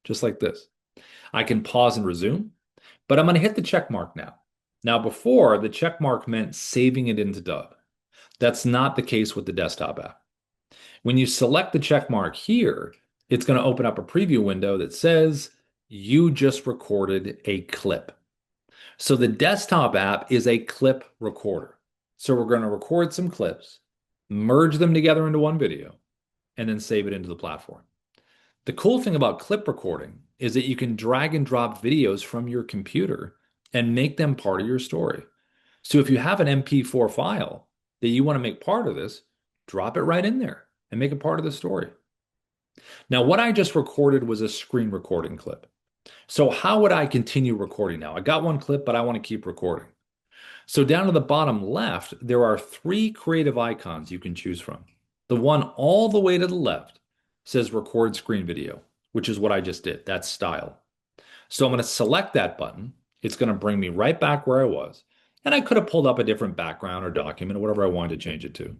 just like this. I can pause and resume, but I'm going to hit the check mark now. Now, before, the check mark meant saving it into Dubb. That's not the case with the desktop app. When you select the check mark here, it's going to open up a preview window that says you just recorded a clip. So the desktop app is a clip recorder. So we're going to record some clips, merge them together into one video, and then save it into the platform. The cool thing about clip recording is that you can drag and drop videos from your computer and make them part of your story. So if you have an MP4 file that you want to make part of this, drop it right in there and make it part of the story. Now, what I just recorded was a screen recording clip. So how would I continue recording now? I got one clip, but I want to keep recording. So down to the bottom left, there are three creative icons you can choose from. The one all the way to the left says record screen video, which is what I just did. That's style. So I'm going to select that button. It's going to bring me right back where I was. And I could have pulled up a different background or document or whatever I wanted to change it to.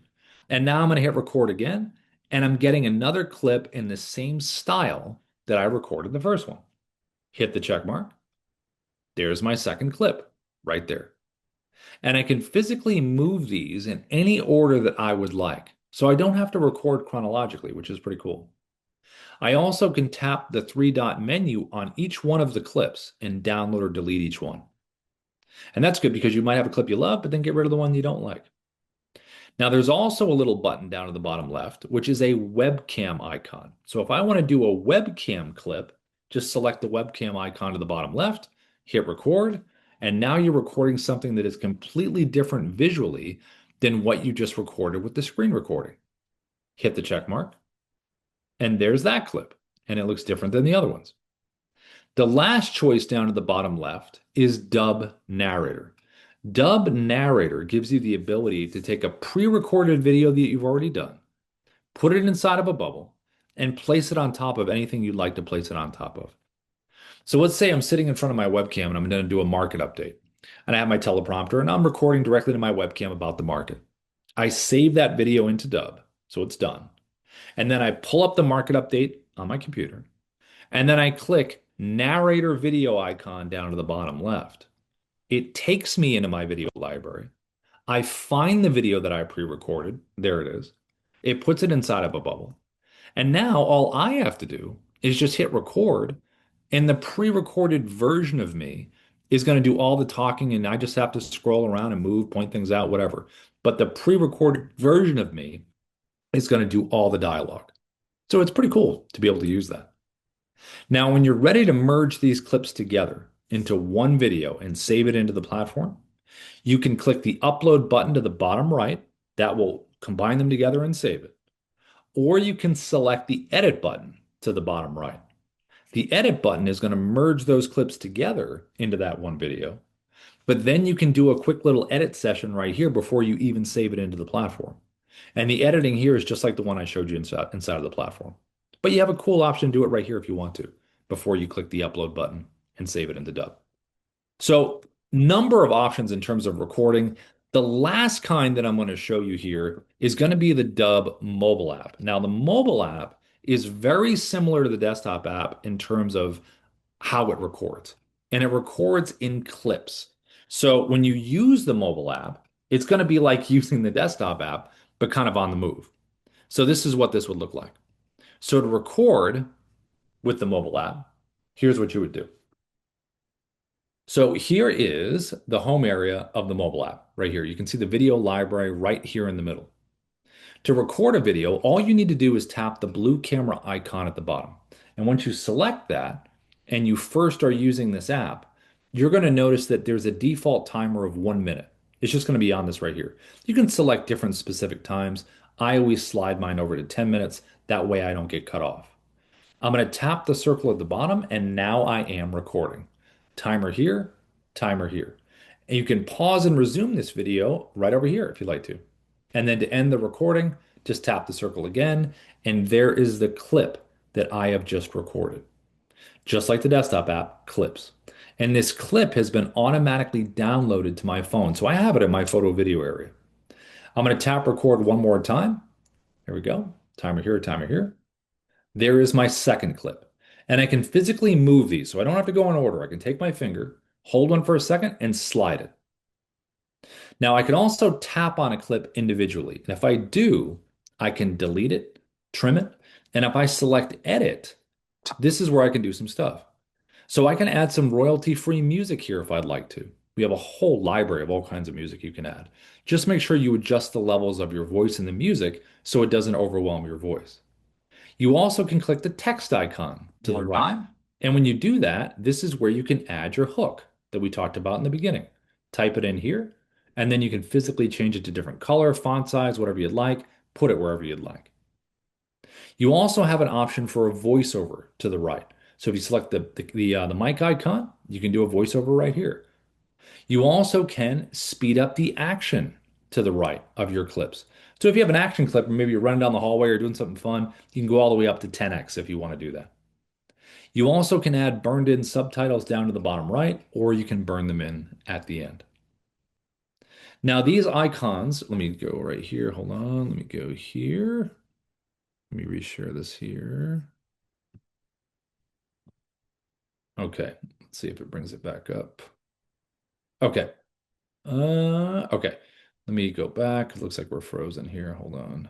And now I'm going to hit record again, and I'm getting another clip in the same style that I recorded the first one. Hit the check mark. There's my second clip right there. And I can physically move these in any order that I would like. So I don't have to record chronologically, which is pretty cool. I also can tap the three-dot menu on each one of the clips and download or delete each one. And that's good because you might have a clip you love, but then get rid of the one you don't like. Now, there's also a little button down at the bottom left, which is a webcam icon. So if I want to do a webcam clip, just select the webcam icon to the bottom left, hit record, and now you're recording something that is completely different visually than what you just recorded with the screen recording. Hit the check mark, and there's that clip, and it looks different than the other ones. The last choice down at the bottom left is Dubb Narrator. Dubb Narrator gives you the ability to take a pre-recorded video that you've already done, put it inside of a bubble, and place it on top of anything you'd like to place it on top of. So let's say I'm sitting in front of my webcam and I'm going to do a market update. And I have my teleprompter and I'm recording directly to my webcam about the market. I save that video into Dubb, so it's done. And then I pull up the market update on my computer. And then I click narrator video icon down to the bottom left. It takes me into my video library. I find the video that I pre-recorded. There it is. It puts it inside of a bubble. And now all I have to do is just hit record, and the pre-recorded version of me is going to do all the talking, and I just have to scroll around and move, point things out, whatever. But the pre-recorded version of me is going to do all the dialogue. So it's pretty cool to be able to use that. Now, when you're ready to merge these clips together into one video and save it into the platform, You can click the upload button to the bottom right. That will combine them together and save it. Or you can select the edit button to the bottom right. The edit button is going to merge those clips together into that one video. But then you can do a quick little edit session right here before you even save it into the platform. And the editing here is just like the one I showed you inside of the platform. But you have a cool option to do it right here if you want to, before you click the upload button and save it into Dubb. So, number of options in terms of recording. The last kind that I'm going to show you here is going to be the Dubb mobile app. Now, the mobile app is very similar to the desktop app in terms of how it records, and it records in clips. So, when you use the mobile app, it's going to be like using the desktop app, but kind of on the move. So, this is what this would look like. So, to record with the mobile app, here's what you would do. So here is the home area of the mobile app right here. You can see the video library right here in the middle. To record a video, all you need to do is tap the blue camera icon at the bottom. And once you select that and you first are using this app, you're going to notice that there's a default timer of 1 minute. It's just going to be on this right here. You can select different specific times. I always slide mine over to 10 minutes. That way I don't get cut off. I'm going to tap the circle at the bottom, and now I am recording. Timer here, timer here. And you can pause and resume this video right over here if you'd like to. And then to end the recording, just tap the circle again, and there is the clip that I have just recorded. Just like the desktop app, clips. And this clip has been automatically downloaded to my phone. So I have it in my photo video area. I'm going to tap record one more time. Here we go. Timer here, timer here. There is my second clip. And I can physically move these, so I don't have to go in order. I can take my finger, hold one for a second, and slide it. Now I can also tap on a clip individually. And if I do, I can delete it, trim it, and if I select edit, this is where I can do some stuff. So I can add some royalty-free music here if I'd like to. We have a whole library of all kinds of music you can add. Just make sure you adjust the levels of your voice in the music so it doesn't overwhelm your voice. You also can click the text icon to the right. And when you do that, this is where you can add your hook that we talked about in the beginning. Type it in here, and then you can physically change it to different color, font size, whatever you'd like, put it wherever you'd like. You also have an option for a voiceover to the right. So if you select the mic icon, you can do a voiceover right here. You also can speed up the action to the right of your clips. So if you have an action clip, or maybe you're running down the hallway or doing something fun, you can go all the way up to 10x if you want to do that. You also can add burned in subtitles down to the bottom right, or you can burn them in at the end. Now these icons, let me go right here. Hold on. Let me go here. Let me reshare this here. Okay. Let's see if it brings it back up. Okay. Okay. Let me go back. It looks like we're frozen here. Hold on.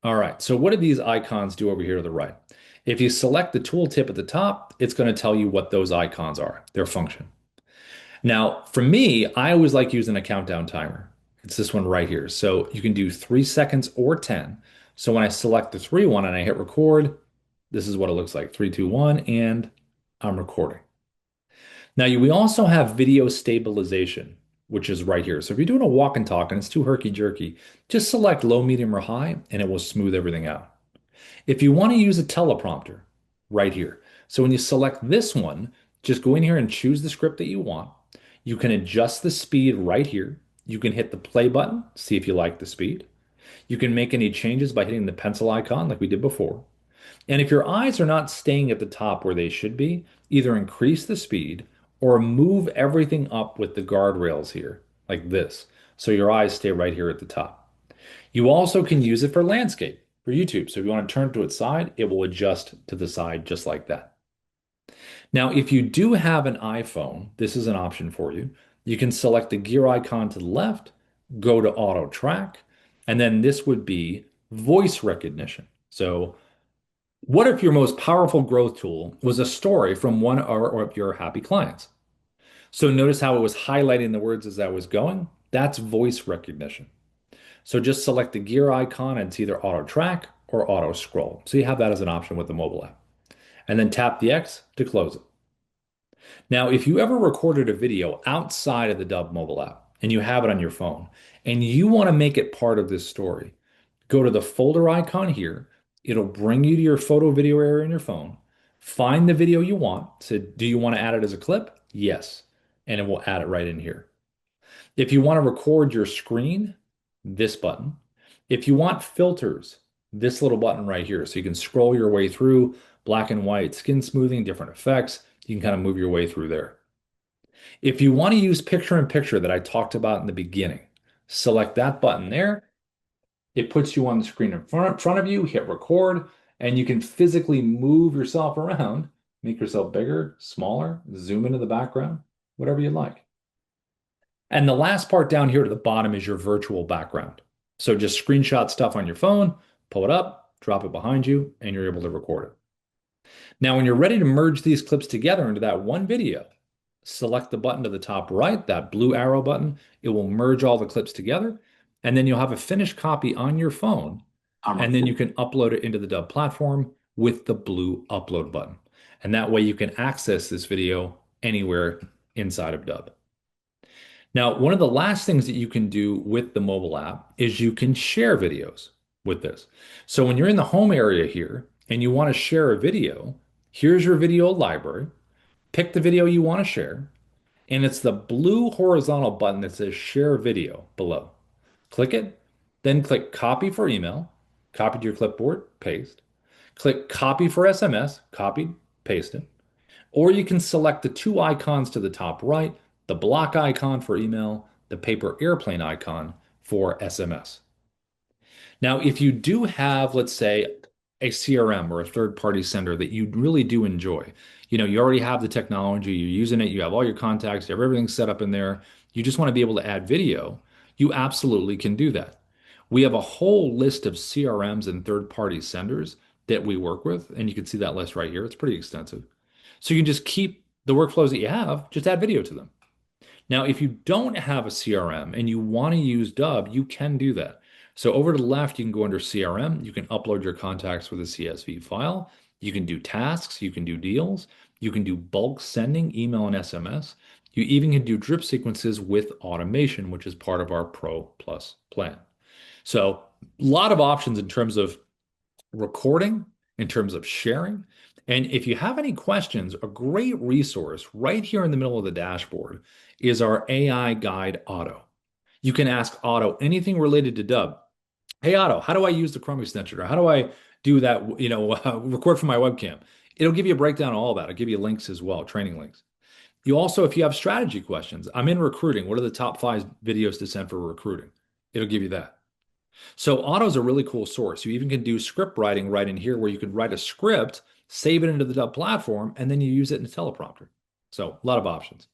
All right, so what do these icons do over here to the right? If you select the tooltip at the top, it's going to tell you what those icons are, their function. Now, for me, I always like using a countdown timer. It's this one right here. So you can do 3 seconds or 10. So when I select the 3 one and I hit record, this is what it looks like. 3, 2, 1, and I'm recording. Now, we also have video stabilization, which is right here. So if you're doing a walk and talk and it's too herky-jerky, just select low, medium, or high, and it will smooth everything out. If you want to use a teleprompter, right here. So when you select this one, just go in here and choose the script that you want. You can adjust the speed right here. You can hit the play button, see if you like the speed. You can make any changes by hitting the pencil icon like we did before. And if your eyes are not staying at the top where they should be, either increase the speed or move everything up with the guardrails here, like this, so your eyes stay right here at the top. You also can use it for landscape, for YouTube. So if you want to turn to its side, it will adjust to the side just like that. Now, if you do have an iPhone, this is an option for you. You can select the gear icon to the left, go to auto track, and then this would be voice recognition. So what if your most powerful growth tool was a story from one of your happy clients? So notice how it was highlighting the words as I was going? That's voice recognition. So just select the gear icon and it's either auto track or auto scroll. So you have that as an option with the mobile app. And then tap the X to close it. Now, if you ever recorded a video outside of the Dubb mobile app and you have it on your phone and you want to make it part of this story, go to the folder icon here. It'll bring you to your photo video area in your phone. Find the video you want. So, do you want to add it as a clip? Yes. And it will add it right in here. If you want to record your screen, this button. If you want filters, this little button right here. So you can scroll your way through black and white, skin smoothing, different effects. You can kind of move your way through there. If you want to use picture in picture that I talked about in the beginning, select that button there. It puts you on the screen in front of you, hit record, and you can physically move yourself around, make yourself bigger, smaller, zoom into the background, whatever you like. And the last part down here to the bottom is your virtual background. So just screenshot stuff on your phone, pull it up, drop it behind you, and you're able to record it. Now, when you're ready to merge these clips together into that one video, select the button to the top right, that blue arrow button. It will merge all the clips together, and then you'll have a finished copy on your phone, and then you can upload it into the Dubb platform with the blue upload button. And that way you can access this video anywhere inside of Dubb. Now, one of the last things that you can do with the mobile app is you can share videos with this. So when you're in the home area here and you want to share a video, here's your video library. Pick the video you want to share, and it's the blue horizontal button that says share video below. Click it, then click copy for email, copy to your clipboard, paste. Click copy for SMS, copied, paste it. Or you can select the two icons to the top right, the block icon for email, the paper airplane icon for SMS. Now, if you do have, let's say, a CRM or a third-party sender that you really do enjoy, you already have the technology, you're using it, you have all your contacts, you have everything set up in there, you just want to be able to add video, you absolutely can do that. We have a whole list of CRMs and third-party senders that we work with, and you can see that list right here. It's pretty extensive. So you can just keep the workflows that you have, just add video to them. Now, if you don't have a CRM and you want to use Dubb, you can do that. So over to the left, you can go under CRM. You can upload your contacts with a CSV file. You can do tasks. You can do deals. You can do bulk sending, email and SMS. You even can do drip sequences with automation, which is part of our Pro Plus plan. So a lot of options in terms of recording, in terms of sharing. And if you have any questions, a great resource right here in the middle of the dashboard is our AI guide, Otto. You can ask Otto anything related to Dubb. Hey, Otto, how do I use the Chrome extension? Or how do I do that, record from my webcam? It'll give you a breakdown of all that. I'll give you links as well, training links. You also, if you have strategy questions, I'm in recruiting. What are the top 5 videos to send for recruiting? It'll give you that. So Otto's a really cool source. You even can do script writing right in here where you could write a script, save it into the Dubb platform, and then you use it in a teleprompter. So a lot of options.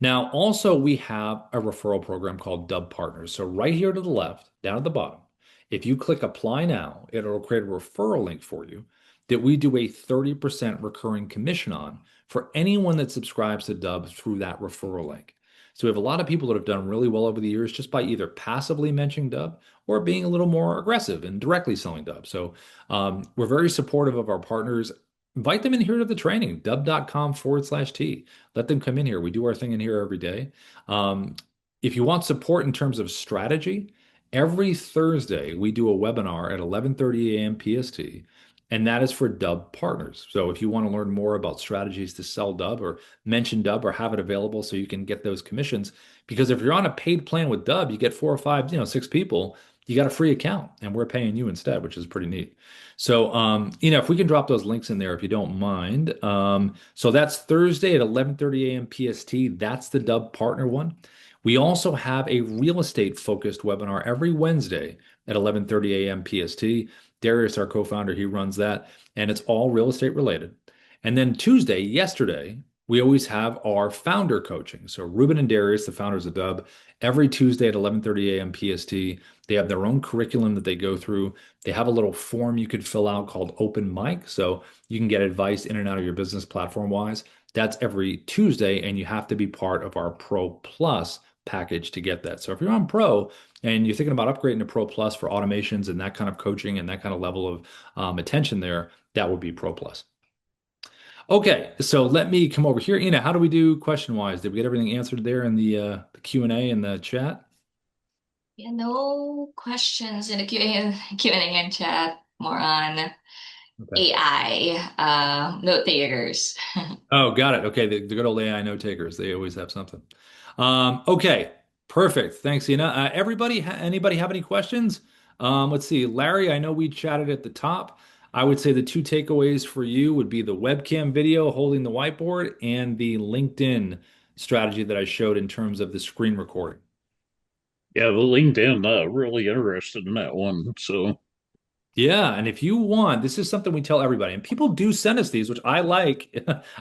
Now, also, we have a referral program called Dubb Partners. So right here to the left, down at the bottom, if you click apply now, it'll create a referral link for you that we do a 30% recurring commission on for anyone that subscribes to Dubb through that referral link. So we have a lot of people that have done really well over the years just by either passively mentioning Dubb or being a little more aggressive and directly selling Dubb. So we're very supportive of our partners. Invite them in here to the training, dubb.com/T. Let them come in here. We do our thing in here every day. If you want support in terms of strategy, every Thursday we do a webinar at 11:30 a.m. PST, and that is for Dubb partners. So if you want to learn more about strategies to sell Dubb or mention Dubb or have it available so you can get those commissions, because if you're on a paid plan with Dubb, you get 4 or 5, 6 people, you got a free account, and we're paying you instead, which is pretty neat. So, if we can drop those links in there, if you don't mind. So that's Thursday at 11:30 a.m. PST. That's the Dubb partner one. We also have a real estate focused webinar every Wednesday at 11:30 a.m. PST. Darius, our co-founder, he runs that, and it's all real estate related. And then Tuesday, yesterday, we always have our founder coaching. So Ruben and Darius, the founders of Dubb, every Tuesday at 11:30 a.m. PST, they have their own curriculum that they go through. They have a little form you could fill out called Open Mic, so you can get advice in and out of your business platform wise. That's every Tuesday, and you have to be part of our Pro Plus package to get that. So if you're on Pro and you're thinking about upgrading to Pro Plus for automations and that kind of coaching and that kind of level of attention there, that would be Pro Plus. Okay, so let me come over here. How do we do question wise? Did we get everything answered there in the Q&A in the chat? Yeah, no questions in the Q&A and chat. More on Okay. AI, note takers. Oh, got it. Okay, the good old AI note takers. They always have something. Okay, perfect. Thanks, Ina. Anybody have any questions? Let's see. Larry, I know we chatted at the top. I would say the two takeaways for you would be the webcam video holding the whiteboard and the LinkedIn strategy that I showed in terms of the screen recording. Yeah, the LinkedIn, really interested in that one. So, Yeah, and if you want, this is something we tell everybody, and people do send us these, which I like.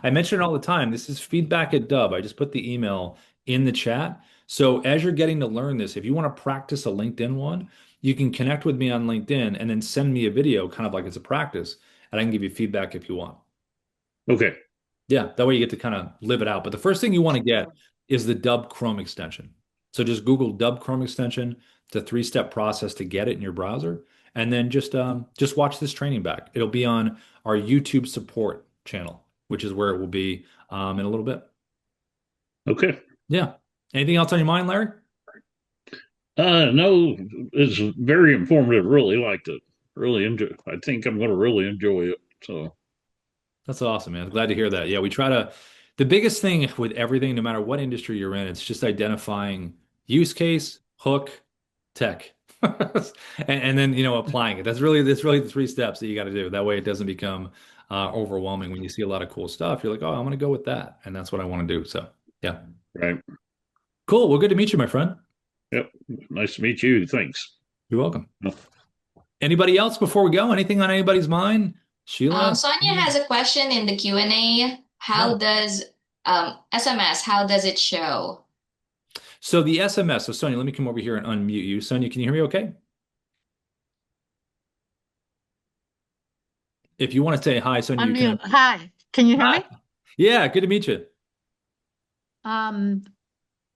I mention it all the time. This is feedback at Dubb. I just put the email in the chat. So as you're getting to learn this, if you want to practice a LinkedIn one, you can connect with me on LinkedIn and then send me a video, kind of like it's a practice, and I can give you feedback if you want. okay, Yeah, that way you get to kind of live it out. But the first thing you want to get is the Dubb Chrome extension. So just Google Dubb Chrome extension. It's a three-step process to get it in your browser, and then just watch this training back. It'll be on our YouTube support channel, which is where it will be in a little bit. okay. Yeah. Anything else on your mind, Larry? No, it's very informative. Really liked it. Really enjoy. I think I'm going to really enjoy it. So, That's awesome, man. Glad to hear that. Yeah, we try to, the biggest thing with everything, no matter what industry you're in, it's just identifying use case, hook, tech. And then, applying it. That's really the three steps that you got to do. That way it doesn't become overwhelming when you see a lot of cool stuff. You're like, oh, I'm going to go with that. And that's what I want to do. So, yeah. right. Cool. Well, good to meet you, my friend. Yep. Nice to meet you. Thanks. You're welcome. Anybody else before we go? Anything on anybody's mind? Sheila? Sonia has a question in the Q&A. Yeah. How does SMS, how does it show? So the SMS. So Sonia, let me come over here and unmute you. Sonia, can you hear me okay? If you want to say hi, Sonia, you can. Unmute. Hi, can you hear Hi. me? Yeah, good to meet you. Um,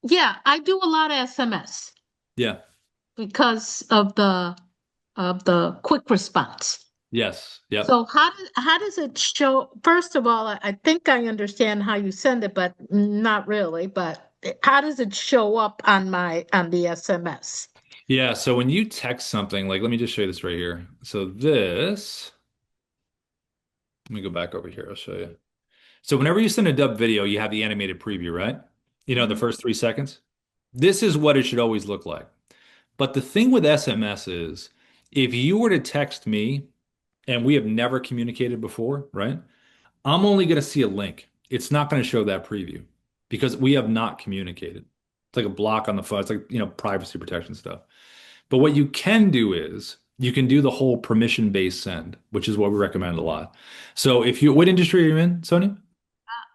yeah, I do a lot of SMS Yeah. because of the quick response. Yes. Yep. So how does it show? First of all, I think I understand how you send it, but not really. But how does it show up on the SMS? Yeah. So when you text something, like, let me just show you this right here. So this, let me go back over here. I'll show you. So whenever you send a dub video, you have the animated preview, right? The Mhm. first 3 seconds. This is what it should always look like. But the thing with SMS is, if you were to text me and we have never communicated before, right? I'm only going to see a link. It's not going to show that preview because we have not communicated. It's like a block on the phone. It's like, privacy protection stuff. But what you can do is you can do the whole permission-based send, which is what we recommend a lot. So what industry are you in, Sonia?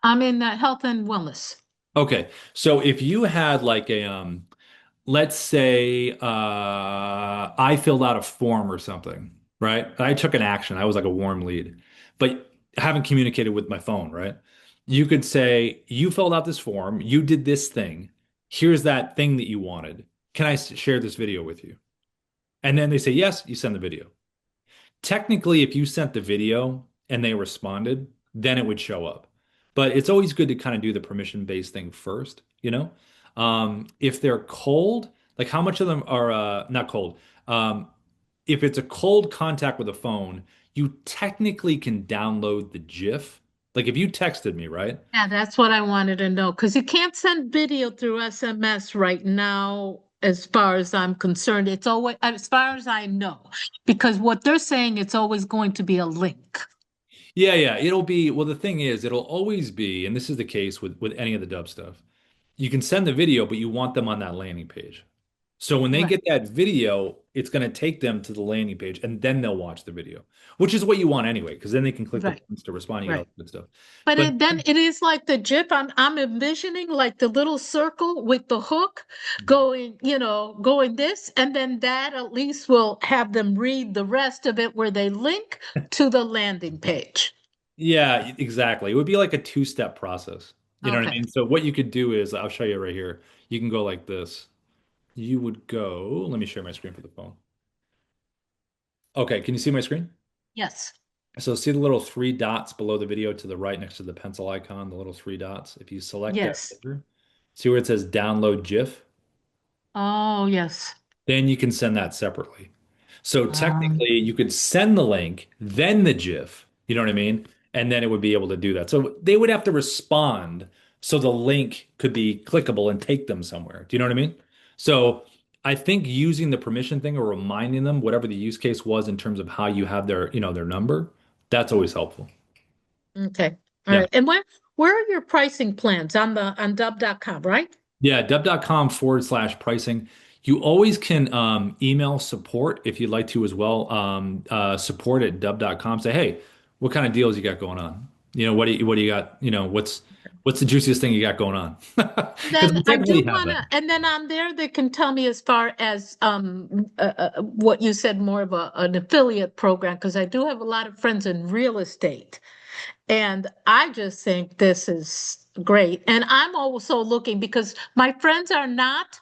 I'm in health and wellness. Okay. So if you had like let's say I filled out a form or something, right? I took an action. I was like a warm lead, but I haven't communicated with my phone, right? You could say, you filled out this form, you did this thing. Here's that thing that you wanted. Can I share this video with you? And then they say, yes, you send the video. Technically, if you sent the video and they responded, then it would show up. But it's always good to kind of do the permission-based thing first, you know? If they're cold, like how much of them are not cold? Um, if it's a cold contact with a phone, you technically can download the GIF. Like if you texted me, right? Yeah, that's what I wanted to know because you can't send video through SMS right now, as far as I'm concerned. It's always, as far as I know, because what they're saying, it's always going to be a link. Yeah, yeah. It'll be, well, the thing is, it'll always be, and this is the case with any of the dub stuff. You can send the video, but you want them on that landing page. So when they Right, get that video, it's going to take them to the landing page and then they'll watch the video, which is what you want anyway, because then they can click the right, buttons to respond. You get all right. that good stuff. But But then it is like the GIF. I'm envisioning like the little circle with the hook going, going this, and then that at least will have them read the rest of it where they link to the landing page. yeah, exactly. It would be like a two-step process. You know what I Okay. mean? So what you could do is, I'll show you right here. You can go like this. You would go, let me share my screen for the phone. Okay, can you see my screen? Yes. So see the little three dots below the video to the right next to the pencil icon, the little three dots. If you select that Yes. picture, see where it says download GIF, Oh, yes. then you can send that separately. So Um, technically, you could send the link, then the GIF, you know what I mean? And then it would be able to do that. So they would have to respond so the link could be clickable and take them somewhere. Do you know what I mean? So I think using the permission thing or reminding them whatever the use case was in terms of how you have their, their number, that's always helpful. okay. All Yeah. right. And where are your pricing plans on Dubb.com, right? Yeah, dubb.com/pricing. You always can email support if you'd like to as well. Support at dubb.com. Say, hey, what kind of deals you got going on? What do you got? What's the juiciest thing you got going on? Because Then we I do technically have want that. to, and then on there they can tell me as far as what you said, more of an affiliate program, because I do have a lot of friends in real estate, and I just think this is great. And I'm also looking because my friends are not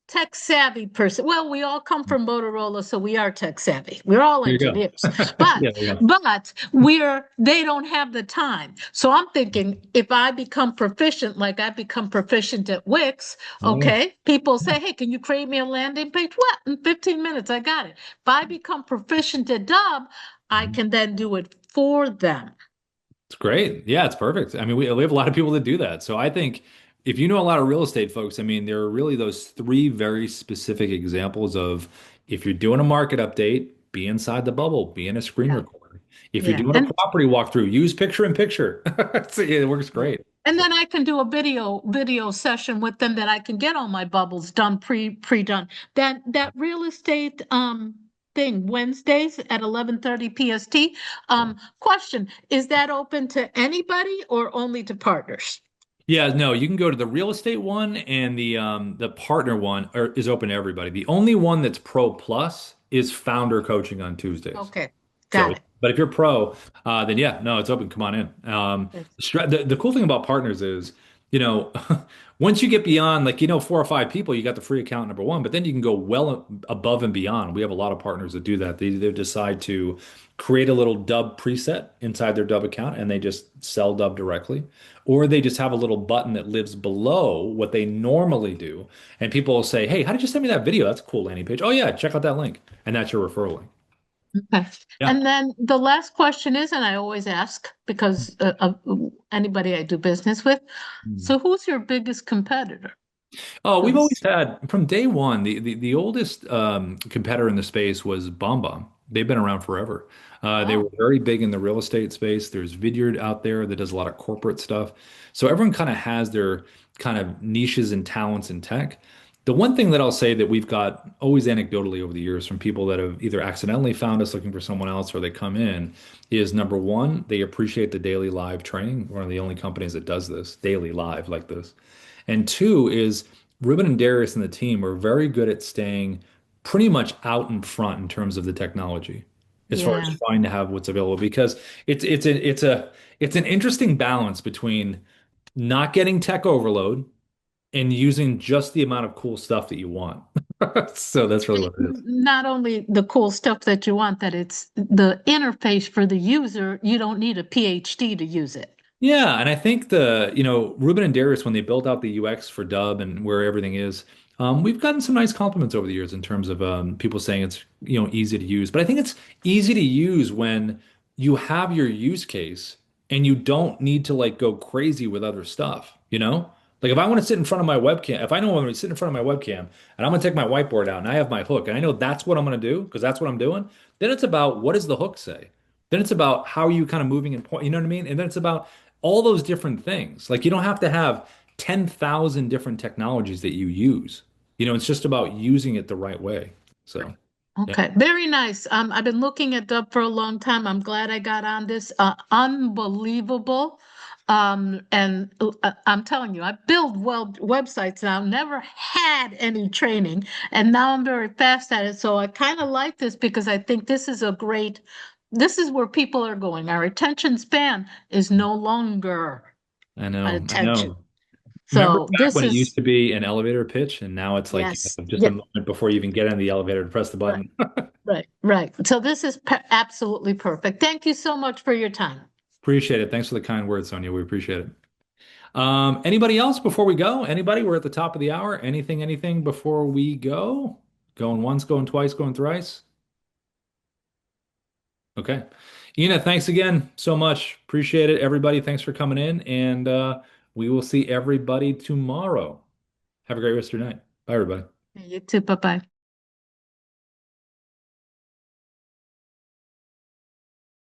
tech savvy person. Well, we all come from Motorola, so we are tech savvy. We're all There you go. engineers, but Yeah, there you go. but they don't have the time. So I'm thinking if I become proficient, like I become proficient at Wix, Oh yeah. okay, people say, hey, can you create me a landing page? What? In 15 minutes, I got it. If I become proficient at Dubb, I Mhm. can then do it for them. It's great. Yeah, it's perfect. I mean, we have a lot of people that do that. So I think if you know a lot of real estate folks, I mean, there are really those three very specific examples of if you're doing a market update, be inside the bubble, be in a screen Yeah. recorder. If you're Yeah. doing a property walkthrough, use picture in picture. It works great. And then I can do a video session with them that I can get all my bubbles done pre-done. That real estate thing Wednesdays at 11:30 PST. Question, is that open to anybody or only to partners? Yeah, no, you can go to the real estate one and the partner one is open to everybody. The only one that's Pro Plus is founder coaching on Tuesdays. Okay, got So, it. but if you're pro, then yeah, no, it's open. Come on in. Yes. The cool thing about partners is, you know, once you get beyond like, four or five people, you got the free account number one, but then you can go well above and beyond. We have a lot of partners that do that. They decide to create a little Dubb preset inside their Dubb account and they just sell Dubb directly, or they just have a little button that lives below what they normally do. And people will say, hey, how did you send me that video? That's a cool landing page. Oh yeah, check out that link. And that's your referral link. Okay. Yeah. And then the last question is, and I always ask because of anybody I do business with. Hmm. So who's your biggest competitor? Oh, we've always Because had from day one, the oldest competitor in the space was BombBomb. They've been around forever. They oh, were very big in the real estate space. There's Vidyard out there that does a lot of corporate stuff. So everyone kind of has their kind of niches and talents in tech. The one thing that I'll say that we've got always anecdotally over the years from people that have either accidentally found us looking for someone else or they come in is number one, they appreciate the daily live training. One of the only companies that does this daily live like this. And two is Ruben and Darius and the team are very good at staying pretty much out in front in terms of the technology, as far as yeah. trying to have what's available because it's an interesting balance between not getting tech overload and using just the amount of cool stuff that you want. So that's really what it is. Not only the cool stuff that you want, that it's the interface for the user, you don't need a PhD to use it. Yeah, and I think Ruben and Darius, when they built out the UX for Dubb and where everything is, we've gotten some nice compliments over the years in terms of people saying it's, easy to use. But I think it's easy to use when you have your use case and you don't need to like go crazy with other stuff, you know? Like if I want to sit in front of my webcam, if I know I'm going to sit in front of my webcam and I'm going to take my whiteboard out and I have my hook and I know that's what I'm going to do because that's what I'm doing, then it's about what does the hook say? Then it's about how are you kind of moving and point, you know what I mean? And then it's about all those different things. Like you don't have to have 10,000 different technologies that you use. It's just about using it the right way. So, yeah. Okay, very nice. I've been looking at Dub for a long time. I'm glad I got on this. Unbelievable. And I'm telling you, I build websites now, never had any training, and now I'm very fast at it. So I kind of like this because I think this is where people are going. Our attention span is no longer I know. I attention. know. Remember So back this when it used is, to be an elevator pitch, and now it's like yes, just a yeah, moment before you even get in the elevator to press the right, button. right, right. So this is absolutely perfect. Thank you so much for your time. Appreciate it. Thanks for the kind words, Sonia. We appreciate it. Anybody else before we go? Anybody? We're at the top of the hour. Anything before we go? Going once, going twice, going thrice? Okay. Ina, thanks again so much. Appreciate it, everybody. Thanks for coming in, and we will see everybody tomorrow. Have a great rest of your night. Bye, everybody. You too. Bye bye.